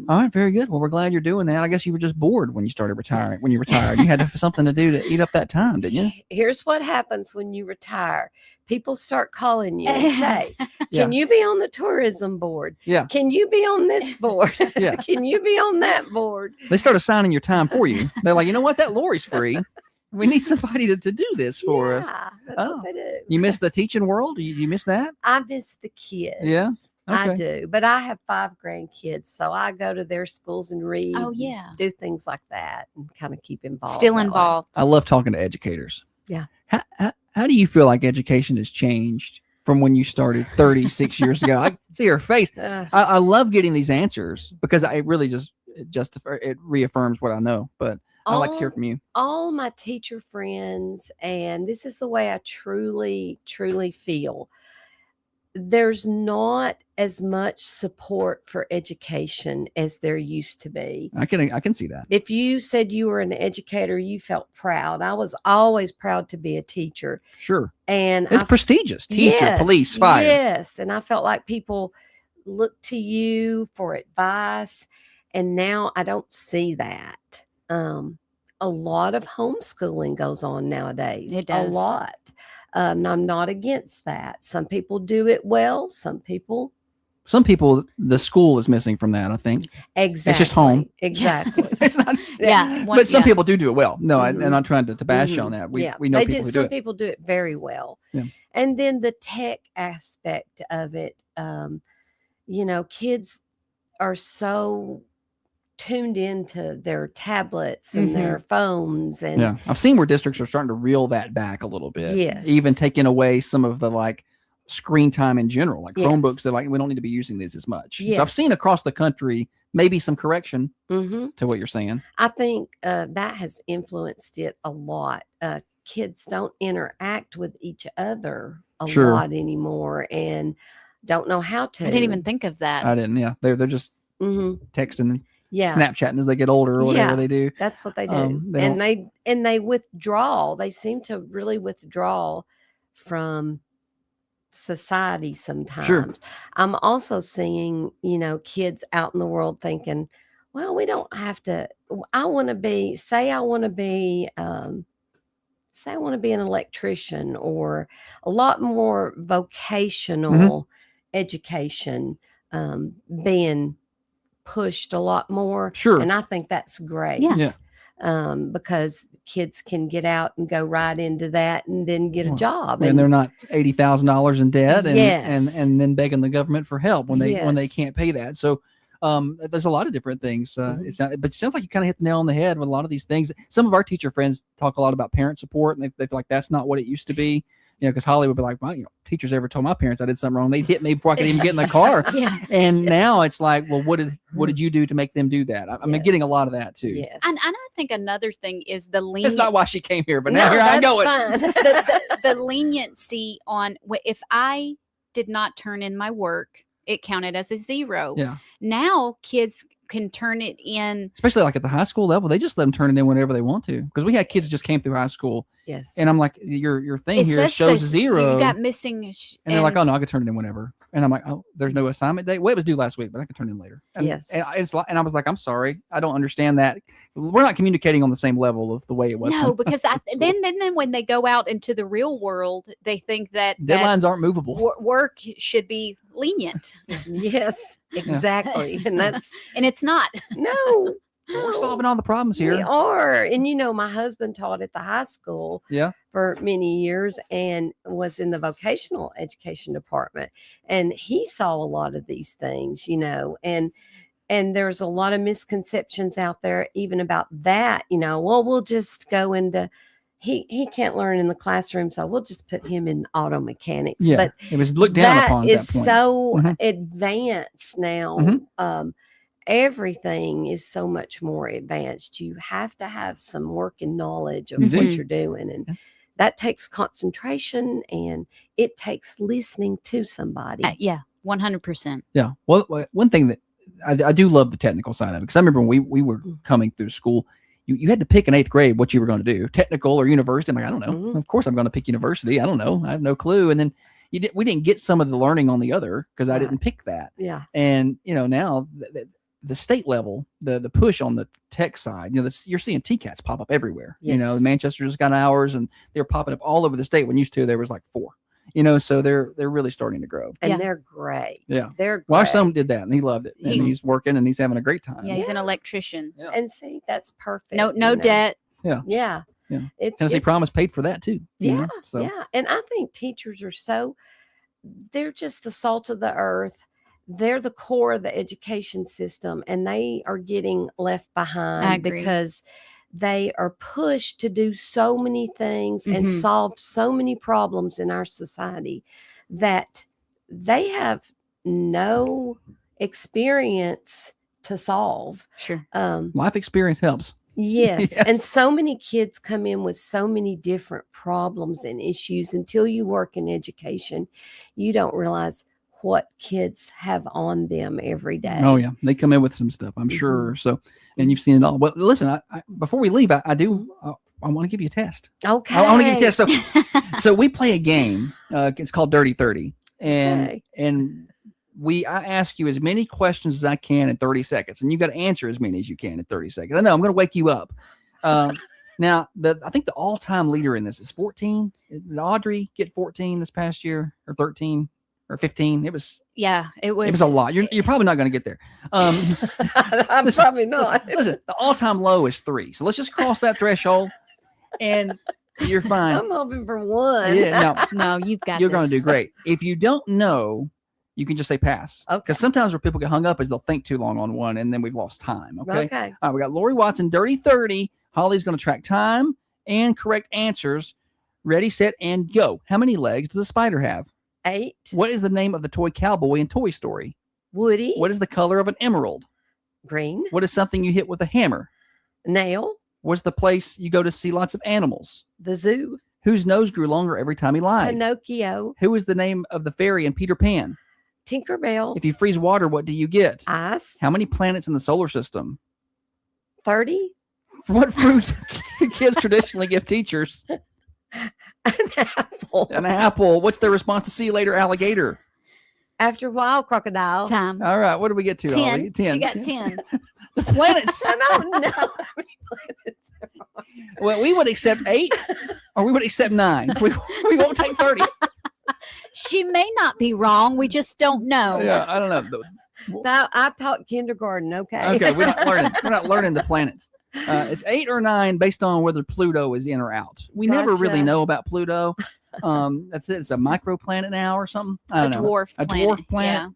All right, very good. Well, we're glad you're doing that. I guess you were just bored when you started retiring. When you retired, you had something to do to eat up that time, didn't you? Here's what happens when you retire. People start calling you and say, Yeah. can you be on the tourism board? Yeah. Can you be on this board? Yeah. Can you be on that board? They start assigning your time for you. They're like, you know what? That lorry's free. We need somebody to do this for us. That's what they do. You miss the teaching world? You miss that? I miss the kids. Yeah. I Okay. do. But I have 5 grandkids, so I go to their schools and read. Oh, and yeah. do things like that and kind of keep involved. Still that way. involved. I love talking to educators. Yeah. How do you feel like education has changed from when you started 36 years ago? I see her face. I love getting these answers because it really just it reaffirms what I know. But I'd like to hear from you. All my teacher friends, and this is the way I truly feel. There's not as much support for education as there used to be. I can see that. If you said you were an educator, you felt proud. I was always proud to be a teacher. Sure. And It's prestigious. Teacher, police, fire. Yes. And I felt like people looked to you for advice. And now I don't see that. A lot of homeschooling goes on nowadays. It does. A lot. And I'm not against that. Some people do it well. Some people. The school is missing from that, I think. Exactly. It's just home. Exactly. Yeah. But some people do it well. No, I'm not trying to bash Mhm. on that. We know they people who do Some it. people do it very well. Yeah. And then the tech aspect of it, kids are so tuned into their tablets and their phones and Yeah. I've seen where districts are starting to reel that back a little bit. Yes. Even taking away some of the screen time in general, like Yes. Chromebooks. They're like, we don't need to be using these as much. So I've Yes. seen across the country, maybe some correction Mhm. to what you're saying. I think that has influenced it a lot. Kids don't interact with each other a Sure. lot anymore and don't know how to. I didn't even think of that. I didn't. Yeah. They're just texting and Yeah. Snapchatting as they get older or whatever they do. That's what they do. They don't- And they withdraw. They seem to really withdraw from society sometimes. I'm also seeing, kids out in the world thinking, well, we don't have to. I want to be an electrician or a lot more vocational education being pushed a lot more. Sure. And I think that's great. Yeah. Because kids can get out and go right into that and then get a job. And they're not $80,000 in debt and, Yes. and then begging the government for help when they Yes. can't pay that. So there's a lot of different things. But it sounds like you kind of hit the nail on the head with a lot of these things. Some of our teacher friends talk a lot about parent support, and they feel like that's not what it used to be. Because Holly would be like, well, teachers ever told my parents I did something wrong, they'd hit me before I could even get in the car. Yeah. And now it's like, well, what did you do to make them do that? I'm getting a lot of that too. Yes. And I think another thing is the That's lenient. not why she came here, but now here I go. the leniency on if I did not turn in my work, it counted as a 0. Yeah. Now kids can turn it in. Especially like at the high school level, they just let them turn it in whenever they want to. Because we had kids that just came through high school. Yes. And I'm like, your thing It here shows says 0. You got missing. And they're like, oh no, I could turn it in whenever. And I'm like, oh, there's no assignment date. Well, it was due last week, but I could turn it in later. And, Yes. and I was like, I'm sorry, I don't understand that. We're not communicating on the same level of the way it was. No, because then when they go out into the real world, they think that Deadlines aren't movable. Work should be lenient. Yes, exactly. And that's and it's not. No. We're solving all the problems here. We are. And my husband taught at the high school for many years and was in the vocational education department. And he saw a lot of these things, and there's a lot of misconceptions out there even about that, well, we'll just go into he can't learn in the classroom, so we'll just put him in auto mechanics. Yeah, but it was looked down upon. That is that point. so advanced now. Everything is so much more advanced. You have to have some working knowledge of what you're doing, and that takes concentration, and it takes listening to somebody. 100%. Yeah. Well, one thing that I do love the technical side of it, because I remember when we were coming through school, you had to pick in 8th grade what you were going to do, technical or university. I'm like, I don't know. Of course I'm going to pick university. I don't know. I have no clue. And then we didn't get some of the learning on the other because I didn't pick that. Yeah. And, now the state level, the push on the tech side, you're seeing TCATs pop up everywhere. Yes. Manchester just got ours and they're popping up all over the state when used to there was like 4. So they're really starting to grow. And they're great. Yeah. They're great. Well, our son did that and he loved it. And he's working and he's having a great time. Yeah, he's an electrician. Yeah. And see, that's perfect. No debt. Yeah. Yeah. Yeah. It's Tennessee Promise paid for that too. Yeah. So Yeah. And I think teachers are they're just the salt of the earth. They're the core of the education system, and they are getting left behind because they are pushed to do so many things and solve so many problems in our society that they have no experience to solve. Sure. Life experience helps. Yes. And so many kids come in with so many different problems and issues. Until you work in education, you don't realize what kids have on them every day. Oh yeah, they come in with some stuff, I'm sure. So, and you've seen it all. Well, listen, I before we leave, I want to give you a test. Okay. I want to give you a test. So we play a game. It's called Dirty 30, and I ask you as many questions as I can in 30 seconds, and you got to answer as many as you can in 30 seconds. I know I'm going to wake you up. Now, I think the all-time leader in this is 14. Did Audrey get 14 this past year, or 13? Or 15. It was it was a lot. You're probably not going to get there. I'm probably not. Listen, the all-time low is 3. So let's just cross that threshold and you're fine. I'm hoping for 1. Yeah, no, you've got you're going to do great. If you don't know, you can just say pass. Okay. Because sometimes where people get hung up is they'll think too long on one and then we've lost time. Okay. Okay. All right, we got Lori Watson, Dirty 30. Holly's going to track time and correct answers. Ready, set, and go. How many legs does a spider have? 8. What is the name of the toy cowboy in Toy Story? Woody. What is the color of an emerald? Green. What is something you hit with a hammer? Nail. What's the place you go to see lots of animals? The zoo. Whose nose grew longer every time he lied? Pinocchio. Who is the name of the fairy in Peter Pan? Tinkerbell. If you freeze water, what do you get? Ice. How many planets in the solar system? 30. For what fruit do kids traditionally give teachers? An apple. An apple. What's their response to see you later, alligator? After a while, crocodile. Time. All right. What do we get to? 10. Ollie? 10. She got 10. The planets. I don't know how many planets there are. Well, we would accept 8 or we would accept 9. We won't take 30. She may not be wrong. We just don't know. Yeah, I don't know. Now, I taught kindergarten. Okay. Okay, we're not learning. We're not learning the planets. It's 8 or 9 based on whether Pluto is in or out. We never really Gotcha. know about Pluto. That's it. It's a microplanet now or something. I don't know. Dwarf A planet. dwarf planet.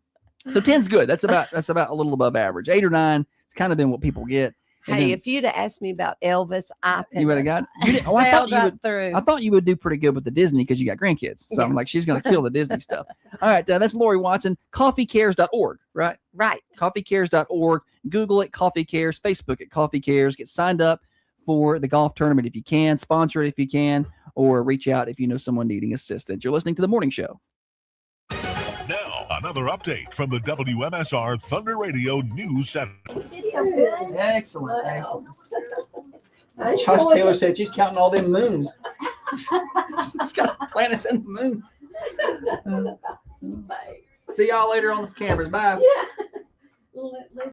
So 10's good. That's about a little above average. 8 or 9. It's kind of been what people get. And Hey, then if you'd have asked me about Elvis, I could you would have got. Oh, through. I thought you would do pretty good with the Disney because you got grandkids. So I'm like, she's going to kill the Disney stuff. All right, that's Lori Watson. Coffeecares.org, right? Right. Coffeecares.org. Google it, Coffee Cares. Facebook it, Coffee Cares. Get signed up for the golf tournament if you can. Sponsor it if you can, or reach out if you know someone needing assistance. You're listening to The Morning Show. Now, another update from the WMSR Thunder Radio News Center. Excellent. Josh Taylor said she's counting all them moons. She's got planets and the moon. See y'all later on the cameras. Bye. Yeah.